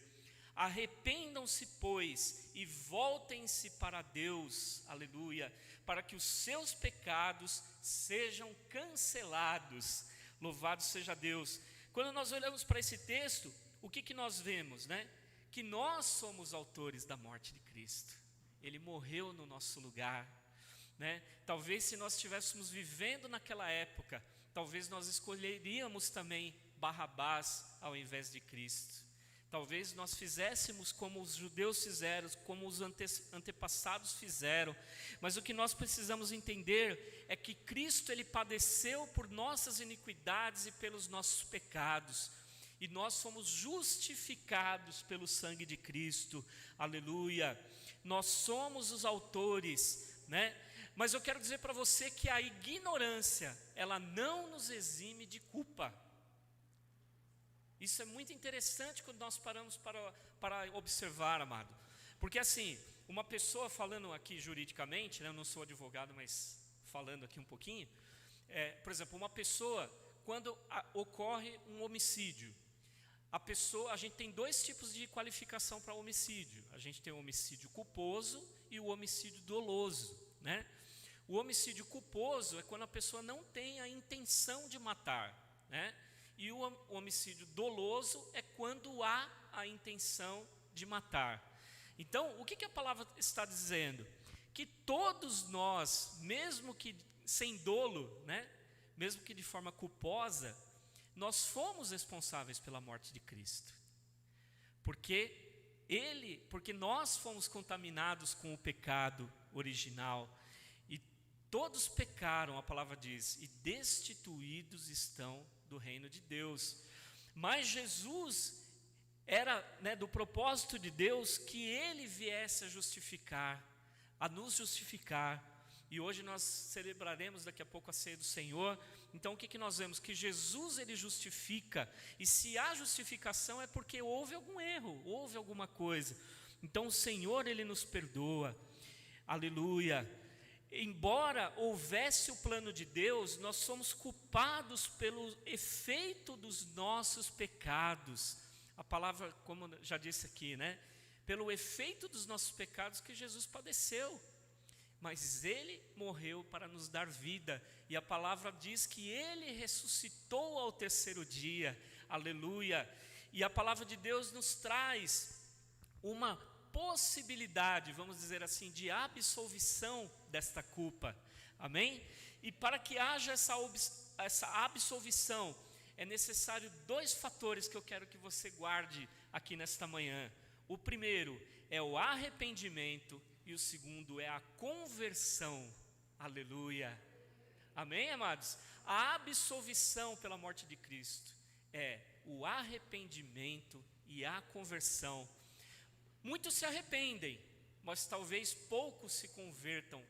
Arrependam-se, pois, e voltem-se para Deus, aleluia, para que os seus pecados sejam cancelados. Louvado seja Deus. Quando nós olhamos para esse texto, o que nós vemos, né? Que nós somos autores da morte de Cristo. Ele morreu no nosso lugar, né? Talvez se nós estivéssemos vivendo naquela época, talvez nós escolheríamos também Barrabás ao invés de Cristo. Talvez nós fizéssemos como os judeus fizeram, como os antepassados fizeram. Mas o que nós precisamos entender é que Cristo, Ele padeceu por nossas iniquidades e pelos nossos pecados. E nós somos justificados pelo sangue de Cristo. Aleluia. Nós somos os autores, né? Mas eu quero dizer para você que a ignorância, ela não nos exime de culpa. Isso é muito interessante quando nós paramos para observar, amado. Porque assim, uma pessoa, falando aqui juridicamente, né, eu não sou advogado, mas falando aqui um pouquinho, por exemplo, uma pessoa, quando ocorre um homicídio, a gente tem dois tipos de qualificação para homicídio. A gente tem o homicídio culposo e o homicídio doloso, né? O homicídio culposo é quando a pessoa não tem a intenção de matar, né? E o homicídio doloso é quando há a intenção de matar. Então, o que a palavra está dizendo? Que todos nós, mesmo que sem dolo, né? Mesmo que de forma culposa, nós fomos responsáveis pela morte de Cristo. Porque nós fomos contaminados com o pecado original. E todos pecaram, a palavra diz, e destituídos estão do reino de Deus. Mas Jesus era, né, do propósito de Deus que Ele viesse a justificar, a nos justificar. E hoje nós celebraremos daqui a pouco a ceia do Senhor. Então o que nós vemos? Que Jesus, Ele justifica. E se há justificação é porque houve algum erro, houve alguma coisa. Então o Senhor, Ele nos perdoa. Aleluia. Embora houvesse o plano de Deus, nós somos culpados pelo efeito dos nossos pecados. A palavra, como já disse aqui, né? Pelo efeito dos nossos pecados que Jesus padeceu. Mas Ele morreu para nos dar vida. E a palavra diz que Ele ressuscitou ao terceiro dia. Aleluia. E a palavra de Deus nos traz uma possibilidade, vamos dizer assim, de absolvição desta culpa. Amém? E para que haja essa absolvição, é necessário dois fatores que eu quero que você guarde aqui nesta manhã. O primeiro é o arrependimento e o segundo é a conversão. Aleluia. Amém, amados? A absolvição pela morte de Cristo é o arrependimento e a conversão. Muitos se arrependem, mas talvez poucos se convertam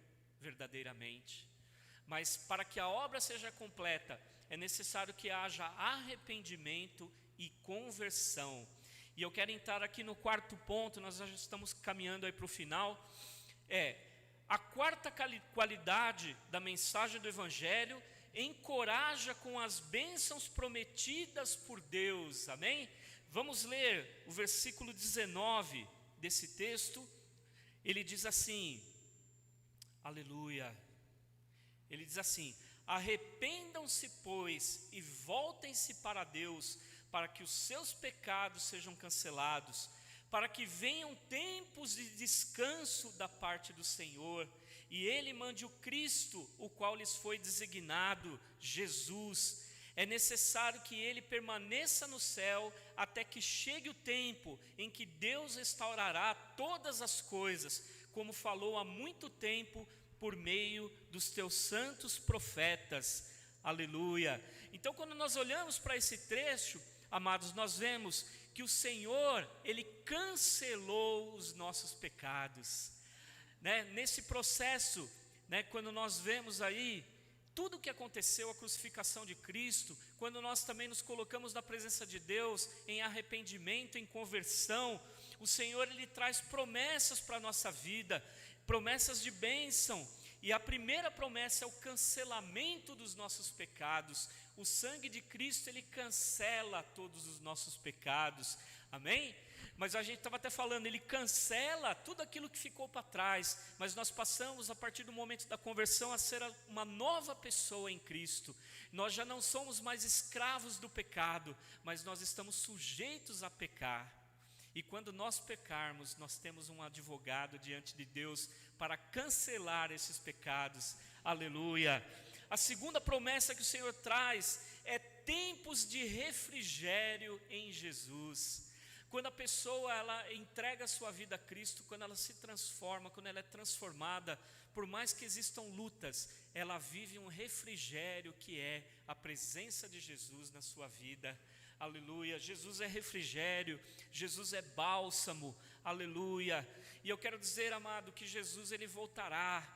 verdadeiramente. Mas para que a obra seja completa, é necessário que haja arrependimento e conversão. E eu quero entrar aqui no quarto ponto, nós já estamos caminhando aí para o final. A quarta qualidade da mensagem do Evangelho encoraja com as bênçãos prometidas por Deus, amém? Vamos ler o versículo 19 desse texto. Ele diz assim, aleluia, ele diz assim: arrependam-se, pois, e voltem-se para Deus, para que os seus pecados sejam cancelados, para que venham tempos de descanso da parte do Senhor, e Ele mande o Cristo, o qual lhes foi designado, Jesus. É necessário que Ele permaneça no céu, até que chegue o tempo em que Deus restaurará todas as coisas, como falou há muito tempo, por meio dos teus santos profetas, aleluia. Então, quando nós olhamos para esse trecho, amados, nós vemos que o Senhor, Ele cancelou os nossos pecados, né? Nesse processo, né, quando nós vemos aí tudo o que aconteceu, a crucificação de Cristo, quando nós também nos colocamos na presença de Deus, em arrependimento, em conversão, o Senhor, Ele traz promessas para a nossa vida, promessas de bênção, e a primeira promessa é o cancelamento dos nossos pecados. O sangue de Cristo, Ele cancela todos os nossos pecados, amém? Mas a gente estava até falando, Ele cancela tudo aquilo que ficou para trás, mas nós passamos a partir do momento da conversão a ser uma nova pessoa em Cristo. Nós já não somos mais escravos do pecado, mas nós estamos sujeitos a pecar. E quando nós pecarmos, nós temos um advogado diante de Deus para cancelar esses pecados, aleluia. A segunda promessa que o Senhor traz é tempos de refrigério em Jesus. Quando a pessoa ela entrega a sua vida a Cristo, quando ela se transforma, quando ela é transformada, por mais que existam lutas, ela vive um refrigério que é a presença de Jesus na sua vida. Aleluia, Jesus é refrigério, Jesus é bálsamo, aleluia. E eu quero dizer, amado, que Jesus, Ele voltará,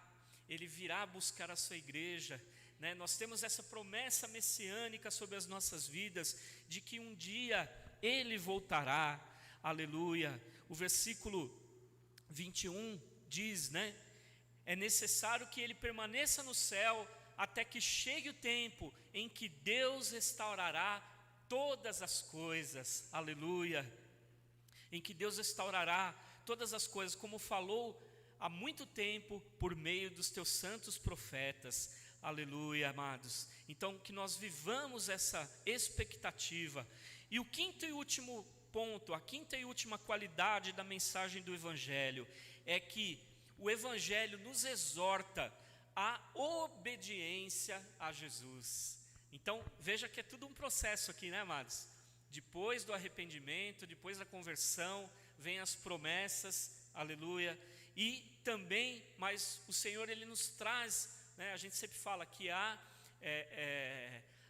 Ele virá buscar a sua igreja, né? Nós temos essa promessa messiânica sobre as nossas vidas, de que um dia Ele voltará, aleluia. O versículo 21 diz, né? É necessário que Ele permaneça no céu, até que chegue o tempo em que Deus restaurará todas as coisas, aleluia, em que Deus restaurará todas as coisas, como falou há muito tempo, por meio dos teus santos profetas, aleluia, amados. Então, que nós vivamos essa expectativa. E o quinto e último ponto, a quinta e última qualidade da mensagem do Evangelho, é que o Evangelho nos exorta à obediência a Jesus. Então, veja que é tudo um processo aqui, né, amados? Depois do arrependimento, depois da conversão, vem as promessas, aleluia. E também, mas o Senhor, Ele nos traz, né, a gente sempre fala que há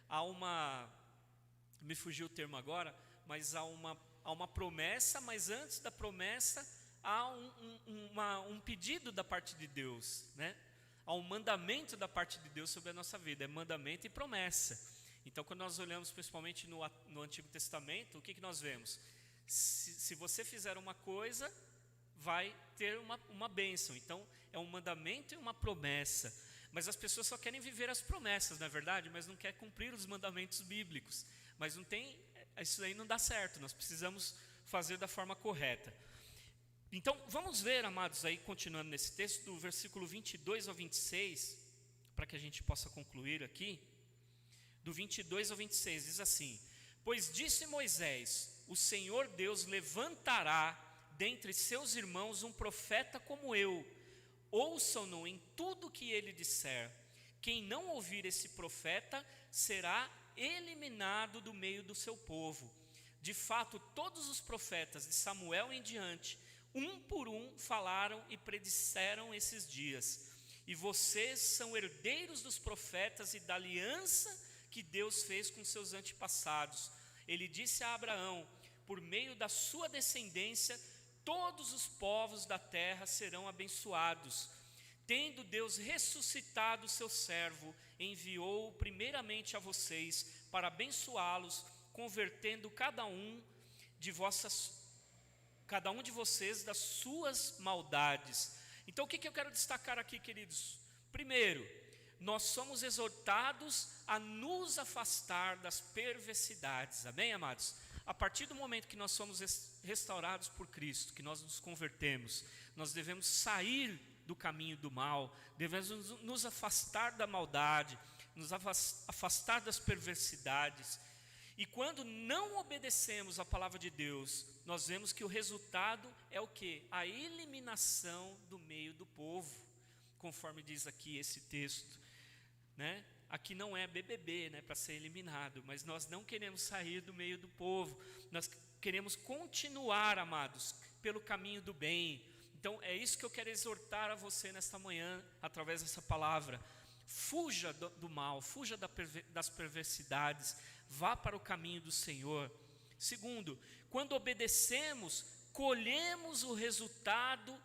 uma, me fugiu o termo agora, mas há uma promessa, mas antes da promessa, há um pedido da parte de Deus, né? Há um mandamento da parte de Deus sobre a nossa vida, é mandamento e promessa. Então, quando nós olhamos principalmente no Antigo Testamento, o que nós vemos? Se você fizer uma coisa, vai ter uma bênção. Então, é um mandamento e uma promessa. Mas as pessoas só querem viver as promessas, não é verdade? Mas não querem cumprir os mandamentos bíblicos. Mas isso aí não dá certo, nós precisamos fazer da forma correta. Então, vamos ver, amados, aí continuando nesse texto, do versículo 22 ao 26, para que a gente possa concluir aqui, do 22 ao 26, diz assim: pois disse Moisés, o Senhor Deus levantará dentre seus irmãos um profeta como eu, ouçam-no em tudo que ele disser. Quem não ouvir esse profeta será eliminado do meio do seu povo. De fato, todos os profetas de Samuel em diante, um por um falaram e predisseram esses dias. E vocês são herdeiros dos profetas e da aliança que Deus fez com seus antepassados. Ele disse a Abraão: por meio da sua descendência, todos os povos da terra serão abençoados. Tendo Deus ressuscitado o seu servo, enviou-o primeiramente a vocês para abençoá-los, convertendo cada um cada um de vocês das suas maldades. Então o que eu quero destacar aqui, queridos? Primeiro, nós somos exortados a nos afastar das perversidades, amém, amados? A partir do momento que nós somos restaurados por Cristo, que nós nos convertemos, nós devemos sair do caminho do mal, devemos nos afastar da maldade, nos afastar das perversidades. E quando não obedecemos a palavra de Deus, nós vemos que o resultado é o quê? A eliminação do meio do povo, conforme diz aqui esse texto, né? Aqui não é BBB, né, para ser eliminado, mas nós não queremos sair do meio do povo, nós queremos continuar, amados, pelo caminho do bem. Então é isso que eu quero exortar a você nesta manhã, através dessa palavra. Fuja do mal, fuja das perversidades, vá para o caminho do Senhor. Segundo, quando obedecemos, colhemos o resultado,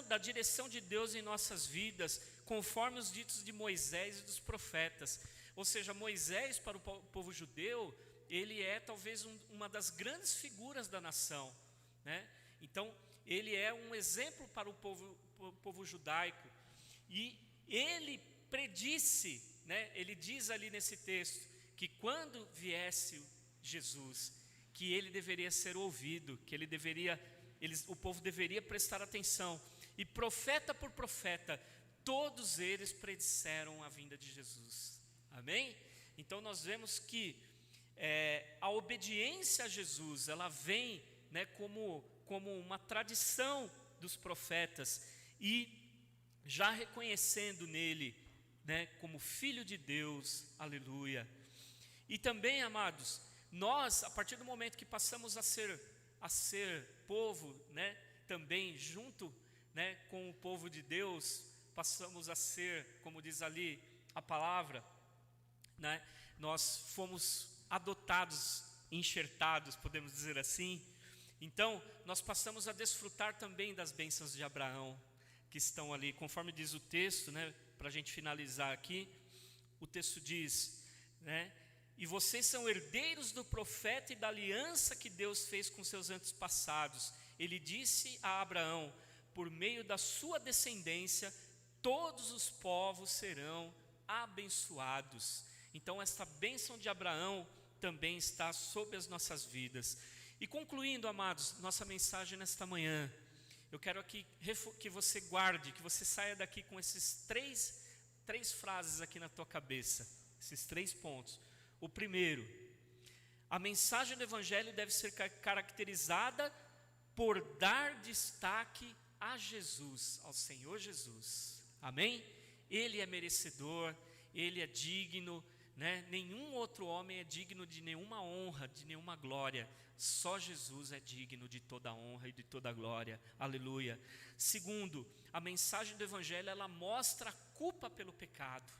da direção de Deus em nossas vidas, conforme os ditos de Moisés e dos profetas. Ou seja, Moisés para o povo judeu, ele é talvez uma das grandes figuras da nação, né? Então, ele é um exemplo para o povo judaico. E ele predisse, né? Ele diz ali nesse texto, que quando viesse Jesus, que ele deveria ser ouvido, que o povo deveria prestar atenção. E profeta por profeta, todos eles predisseram a vinda de Jesus, amém? Então nós vemos que a obediência a Jesus, ela vem, né, como uma tradição dos profetas, e já reconhecendo nele, né, como Filho de Deus, aleluia. E também, amados, nós, a partir do momento que passamos a ser povo, né, também junto, né, com o povo de Deus, passamos a ser, como diz ali a palavra, né, nós fomos adotados, enxertados, podemos dizer assim. Então, nós passamos a desfrutar também das bênçãos de Abraão, que estão ali, conforme diz o texto, né, para a gente finalizar aqui, o texto diz, né, e vocês são herdeiros do profeta e da aliança que Deus fez com seus antepassados. Ele disse a Abraão, por meio da sua descendência, todos os povos serão abençoados. Então esta bênção de Abraão também está sobre as nossas vidas. E concluindo, amados, nossa mensagem nesta manhã, eu quero aqui que você guarde, que você saia daqui com esses três frases aqui na tua cabeça, esses 3 pontos. O primeiro, a mensagem do Evangelho deve ser caracterizada por dar destaque a Jesus, ao Senhor Jesus, amém? Ele é merecedor, Ele é digno, né? Nenhum outro homem é digno de nenhuma honra, de nenhuma glória, só Jesus é digno de toda honra e de toda glória, aleluia. Segundo, a mensagem do Evangelho, ela mostra a culpa pelo pecado,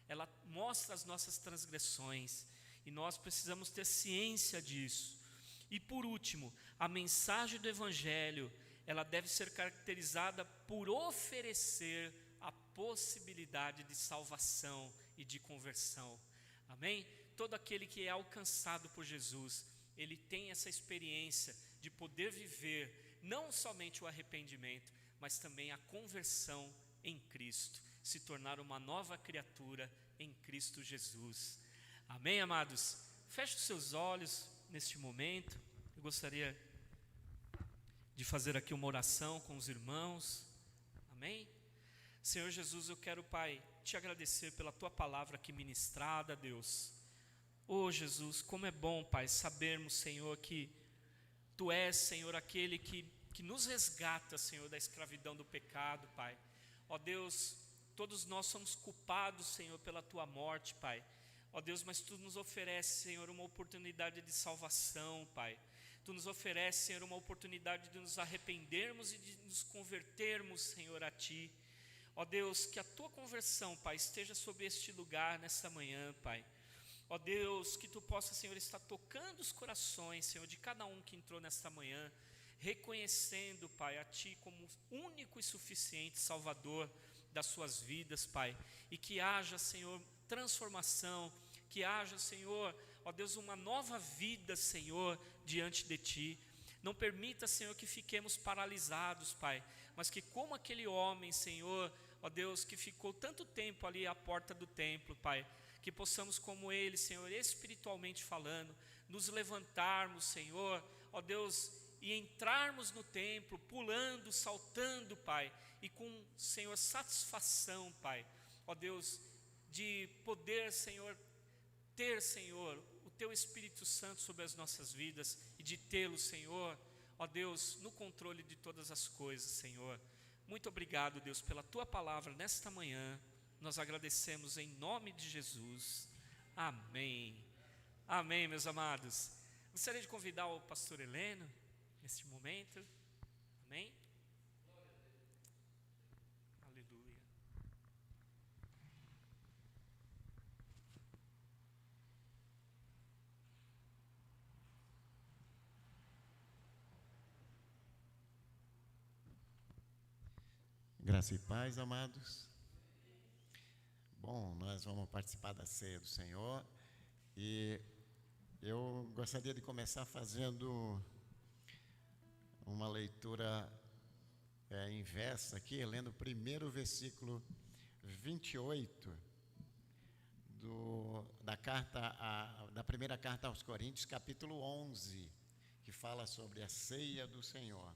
ela mostra as nossas transgressões, e nós precisamos ter ciência disso. E por último, a mensagem do Evangelho, ela deve ser caracterizada por oferecer a possibilidade de salvação e de conversão, amém? Todo aquele que é alcançado por Jesus, ele tem essa experiência de poder viver não somente o arrependimento, mas também a conversão em Cristo, se tornar uma nova criatura em Cristo Jesus, amém, amados? Feche os seus olhos neste momento. Eu gostaria de fazer aqui uma oração com os irmãos, amém? Senhor Jesus, eu quero, Pai, te agradecer pela Tua palavra aqui ministrada, Deus. Oh Jesus, como é bom, Pai, sabermos, Senhor, que Tu és, Senhor, aquele que nos resgata, Senhor, da escravidão do pecado, Pai. Ó Deus, todos nós somos culpados, Senhor, pela Tua morte, Pai. Ó Deus, mas Tu nos ofereces, Senhor, uma oportunidade de salvação, Pai. Tu nos ofereces, Senhor, uma oportunidade de nos arrependermos e de nos convertermos, Senhor, a Ti. Ó Deus, que a Tua conversão, Pai, esteja sobre este lugar nesta manhã, Pai. Ó Deus, que Tu possa, Senhor, estar tocando os corações, Senhor, de cada um que entrou nesta manhã, reconhecendo, Pai, a Ti como único e suficiente Salvador das suas vidas, Pai. E que haja, Senhor, transformação, que haja, Senhor, ó Deus, uma nova vida, Senhor, diante de Ti. Não permita, Senhor, que fiquemos paralisados, Pai, mas que como aquele homem, Senhor, ó Deus, que ficou tanto tempo ali à porta do templo, Pai, que possamos como ele, Senhor, espiritualmente falando, nos levantarmos, Senhor, ó Deus, e entrarmos no templo, pulando, saltando, Pai, e com, Senhor, satisfação, Pai, ó Deus, de poder, Senhor, ter, Senhor, o Teu Espírito Santo sobre as nossas vidas e de tê-lo, Senhor, ó Deus, no controle de todas as coisas, Senhor. Muito obrigado, Deus, pela Tua palavra nesta manhã. Nós agradecemos em nome de Jesus. Amém. Amém, meus amados. Gostaria de convidar o pastor Heleno neste momento. Amém. Aleluia. Graça e paz, amados. Bom, nós vamos participar da ceia do Senhor e eu gostaria de começar fazendo uma leitura inversa aqui, lendo o primeiro versículo 28 da primeira carta aos Coríntios, capítulo 11, que fala sobre a ceia do Senhor.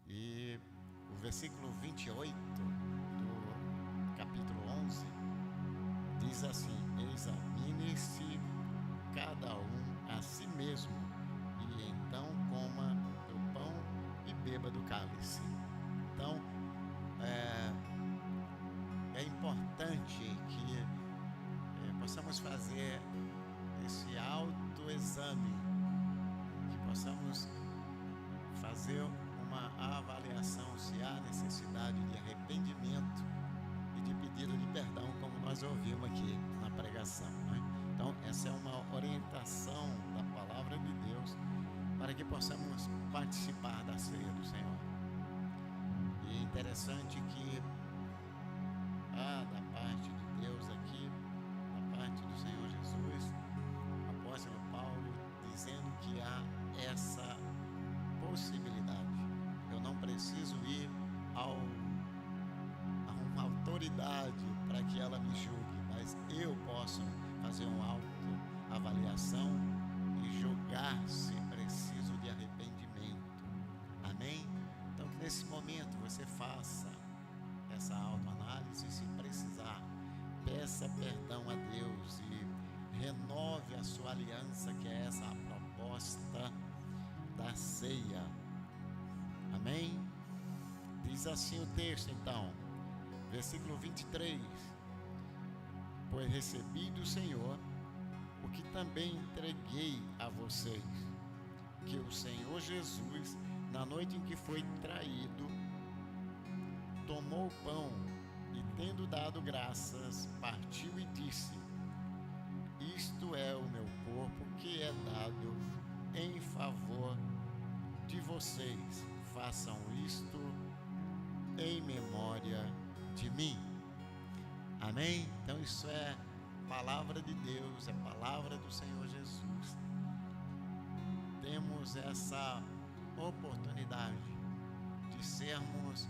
E o versículo 28 do capítulo 11 diz assim: examine-se cada um a si mesmo, e então coma do pão e beba do cálice. Então, é importante que possamos fazer esse autoexame, que possamos fazer uma avaliação se há necessidade de arrependimento e de pedido de perdão, como nós ouvimos aqui na pregação, né? Então, essa é uma orientação da palavra de Deus para que possamos participar da ceia do Senhor. E é interessante que da parte de Deus aqui, da parte do Senhor Jesus, o apóstolo Paulo dizendo que há essa possibilidade. Eu não preciso ir a uma autoridade para que ela me julgue, mas eu posso fazer uma autoavaliação e julgar se preciso de arrependimento. Amém? Então, que nesse momento você faça essa autoanálise, se precisar, peça perdão a Deus e renove a sua aliança, que é essa a proposta da ceia. Amém? Diz assim o texto, então, versículo 23: pois recebi do Senhor o que também entreguei a vocês, que o Senhor Jesus, na noite em que foi traído, tomou o pão e, tendo dado graças, partiu e disse: isto é o meu corpo que é dado em favor de vocês. Façam isto em memória de mim. Amém? Então isso é palavra de Deus, é palavra do Senhor Jesus. Temos essa oportunidade de sermos,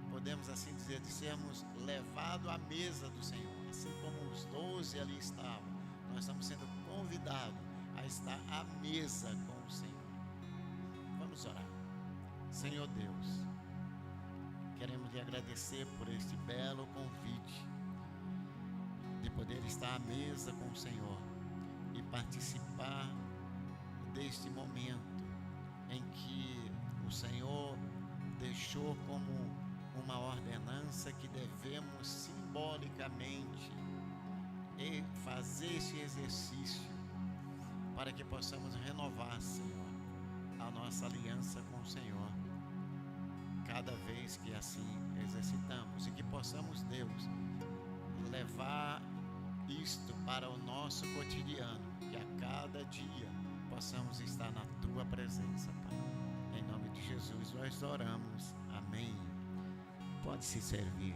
podemos assim dizer, de sermos levados à mesa do Senhor, assim como os 12 ali estavam. Nós estamos sendo convidados a estar à mesa com o Senhor. Vamos orar. Senhor Deus, queremos lhe agradecer por este belo convite de poder estar à mesa com o Senhor e participar deste momento em que o Senhor deixou como uma ordenança que devemos simbolicamente fazer esse exercício para que possamos renovar, Senhor, a nossa aliança com o Senhor cada vez que assim exercitamos, e que possamos, Deus, levar isto para o nosso cotidiano, que a cada dia possamos estar na Tua presença, Pai. Em nome de Jesus nós oramos. Amém. Pode se servir.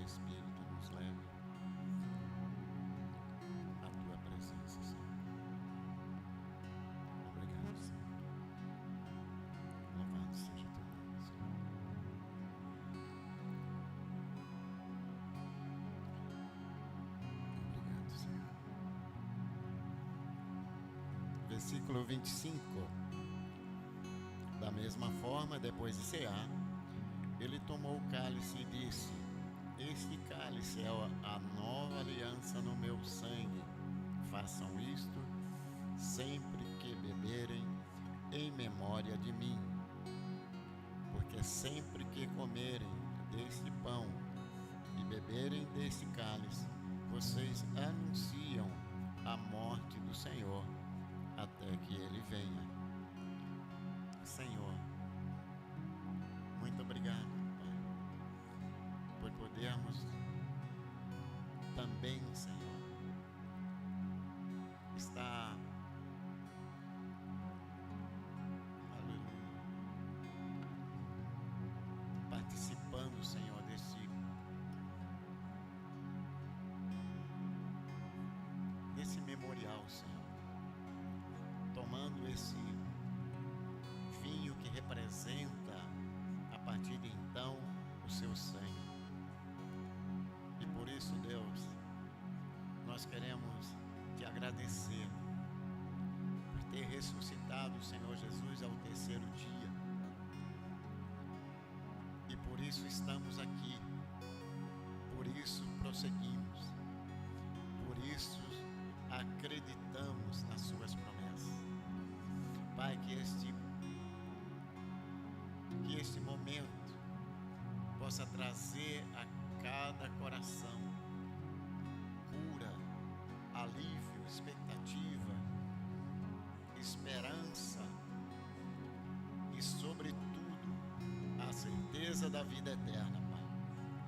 Espírito nos leve à tua presença, Senhor. Obrigado, Senhor. Louvado seja teu nome, Senhor. Obrigado, Senhor. Versículo 25. Da mesma forma, depois de cear, ele tomou o cálice e disse: este cálice é a nova aliança no meu sangue. Façam isto sempre que beberem em memória de mim. Porque sempre que comerem deste pão e beberem deste cálice, vocês anunciam a morte do Senhor até que ele venha. Senhor, muito obrigado, Pai, por podermos também, Senhor, estar, aleluia, participando, Senhor, desse memorial, Senhor, tomando esse vinho que representa a partir de então o seu sangue. E por isso, Deus, nós queremos te agradecer por ter ressuscitado o Senhor Jesus ao terceiro dia. E por isso estamos aqui, por isso prosseguimos, por isso acreditamos nas suas promessas. Pai, que este momento possa trazer a cada coração cura, alívio, expectativa, esperança e, sobretudo, a certeza da vida eterna, Pai.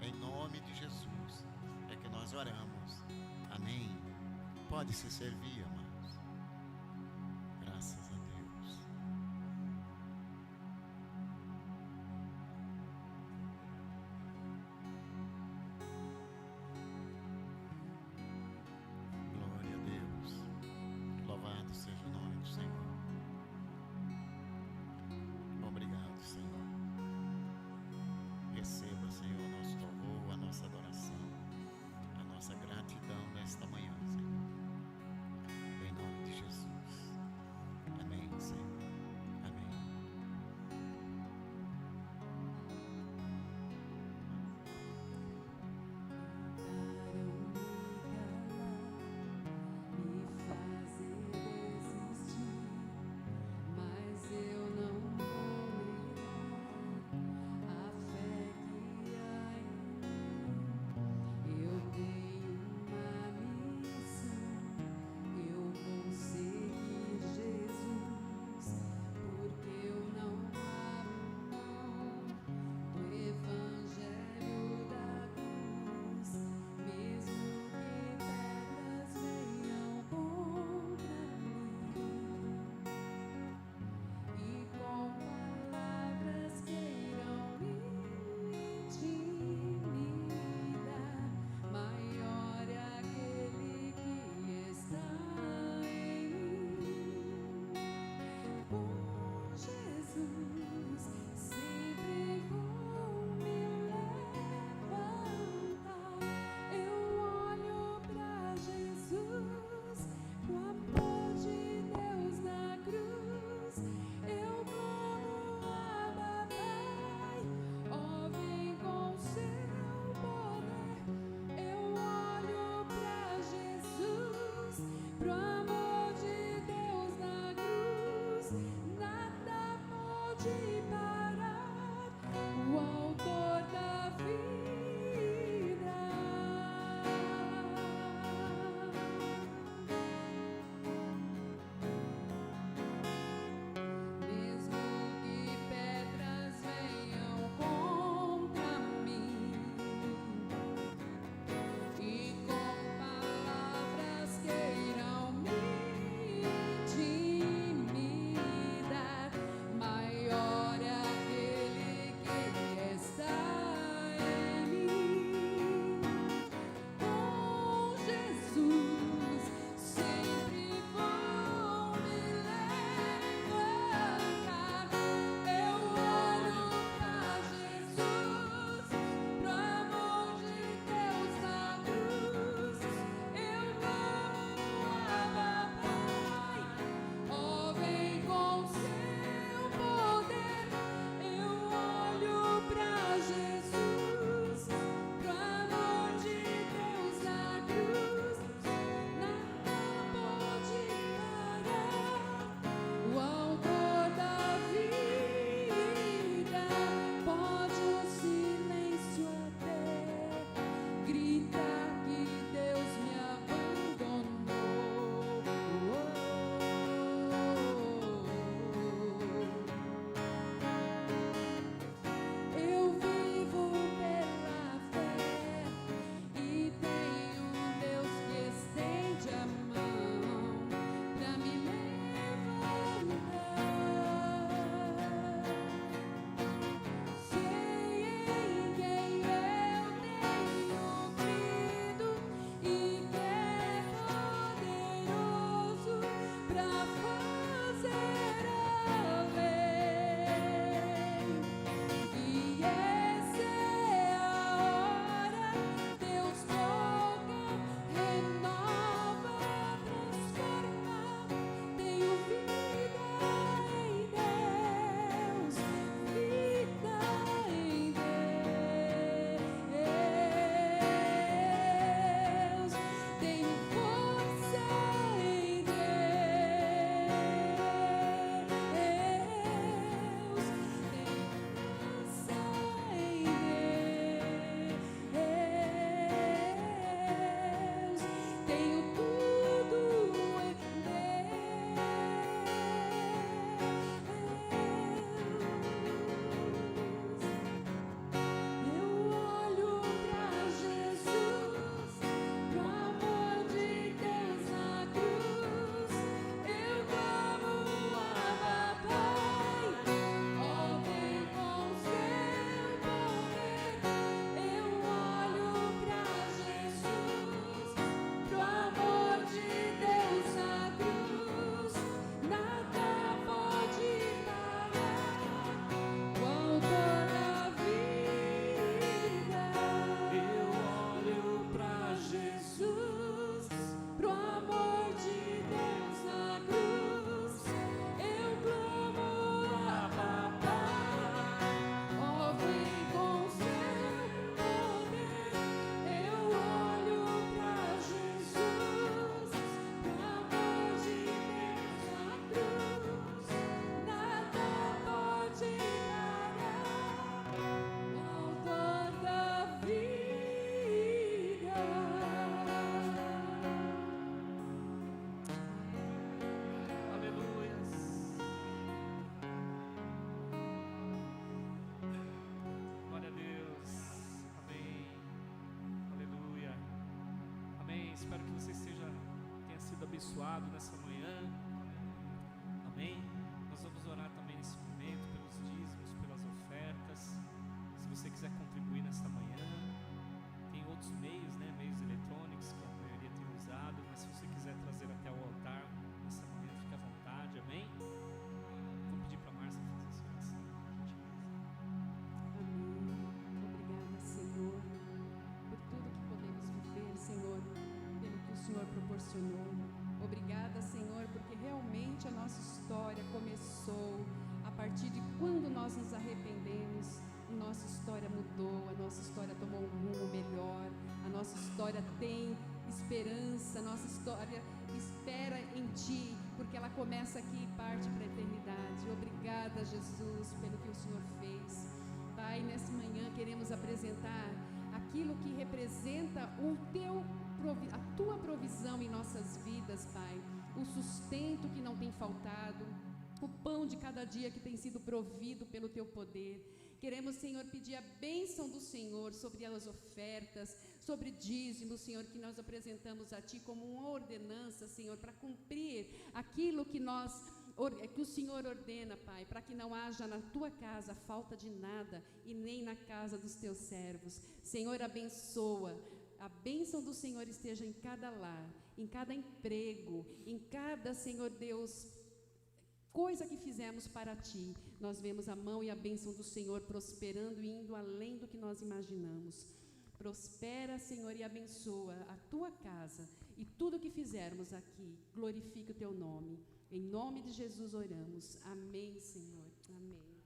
Em nome de Jesus é que nós oramos. Amém. Pode se servir, amados. Graças a Deus. Glória a Deus. Louvado seja o nome do Senhor. Obrigado, Senhor. Receba, Senhor, o nosso louvor, a nossa adoração, a nossa gratidão nesta manhã, Senhor. espero que você tenha sido abençoado nessa manhã. Amém? Nós vamos orar também nesse momento pelos dízimos, pelas ofertas. Se você quiser contribuir nesta manhã, tem outros meios, né? Meios eletrônicos que a maioria tem usado, mas se você quiser trazer até o altar nessa manhã, fique à vontade. Amém? Vou pedir para a Márcia fazer essa oração. Amém. Obrigada, Senhor, por tudo que podemos viver, Senhor, pelo que o Senhor proporcionou. Obrigada, Senhor, porque realmente a nossa história começou a partir de quando nós nos arrependemos. A nossa história mudou, a nossa história tomou um rumo melhor, a nossa história tem esperança, a nossa história espera em Ti, porque ela começa aqui e parte para a eternidade. Obrigada, Jesus, pelo que o Senhor fez. Pai, nessa manhã queremos apresentar aquilo que representa a Tua provisão em nossas vidas, Pai. O sustento que não tem faltado, o pão de cada dia que tem sido provido pelo Teu poder. Queremos, Senhor, pedir a bênção do Senhor sobre as ofertas, sobre dízimos, Senhor, que nós apresentamos a Ti como uma ordenança, Senhor, para cumprir aquilo que o Senhor ordena, Pai, para que não haja na Tua casa falta de nada e nem na casa dos Teus servos. Senhor, abençoa. A bênção do Senhor esteja em cada lar, em cada emprego, em cada, Senhor Deus, coisa que fizemos para Ti. Nós vemos a mão e a bênção do Senhor prosperando e indo além do que nós imaginamos. Prospera, Senhor, e abençoa a Tua casa e tudo que fizermos aqui. Glorifica o Teu nome. Em nome de Jesus oramos. Amém, Senhor. Amém.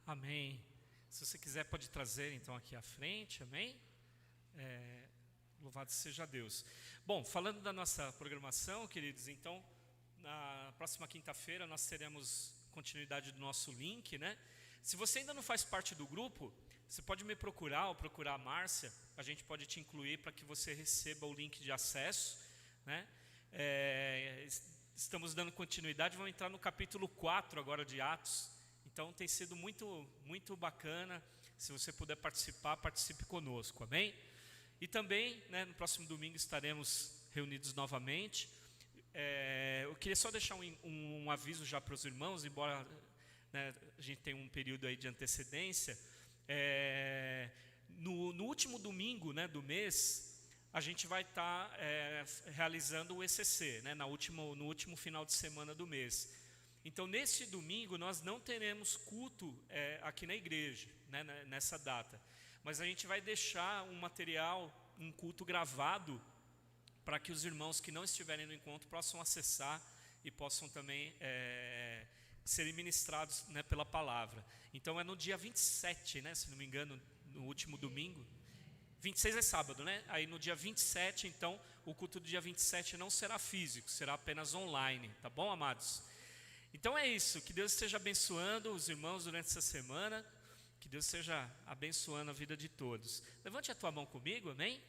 Amém. Se você quiser, pode trazer então aqui à frente. Amém? Louvado seja Deus. Bom, falando da nossa programação, queridos, então, na próxima quinta-feira nós teremos continuidade do nosso link, né? Se você ainda não faz parte do grupo, você pode me procurar ou procurar a Márcia, a gente pode te incluir para que você receba o link de acesso, né? Estamos dando continuidade, vamos entrar no capítulo 4 agora de Atos, então tem sido muito, muito bacana. Se você puder participar, participe conosco, amém? E também, né, no próximo domingo estaremos reunidos novamente. Eu queria só deixar um aviso já para os irmãos, embora, né, a gente tenha um período aí de antecedência. No último domingo, né, do mês, a gente vai estar realizando o ECC, né, no último final de semana do mês. Então, nesse domingo, nós não teremos culto aqui na igreja, né, nessa data. Mas a gente vai deixar um material, um culto gravado, para que os irmãos que não estiverem no encontro possam acessar e possam também serem ministrados, né, pela palavra. Então é no dia 27, né, se não me engano, no último domingo. 26 é sábado, né? Aí no dia 27, então, o culto do dia 27 não será físico, será apenas online, tá bom, amados? Então é isso, que Deus esteja abençoando os irmãos durante essa semana, que Deus esteja abençoando a vida de todos. Levante a tua mão comigo, amém?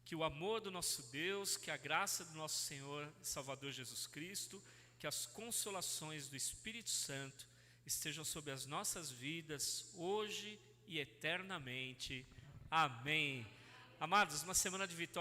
Que o amor do nosso Deus, que a graça do nosso Senhor e Salvador Jesus Cristo, que as consolações do Espírito Santo estejam sobre as nossas vidas, hoje e eternamente. Amém. Amados, uma semana de vitória.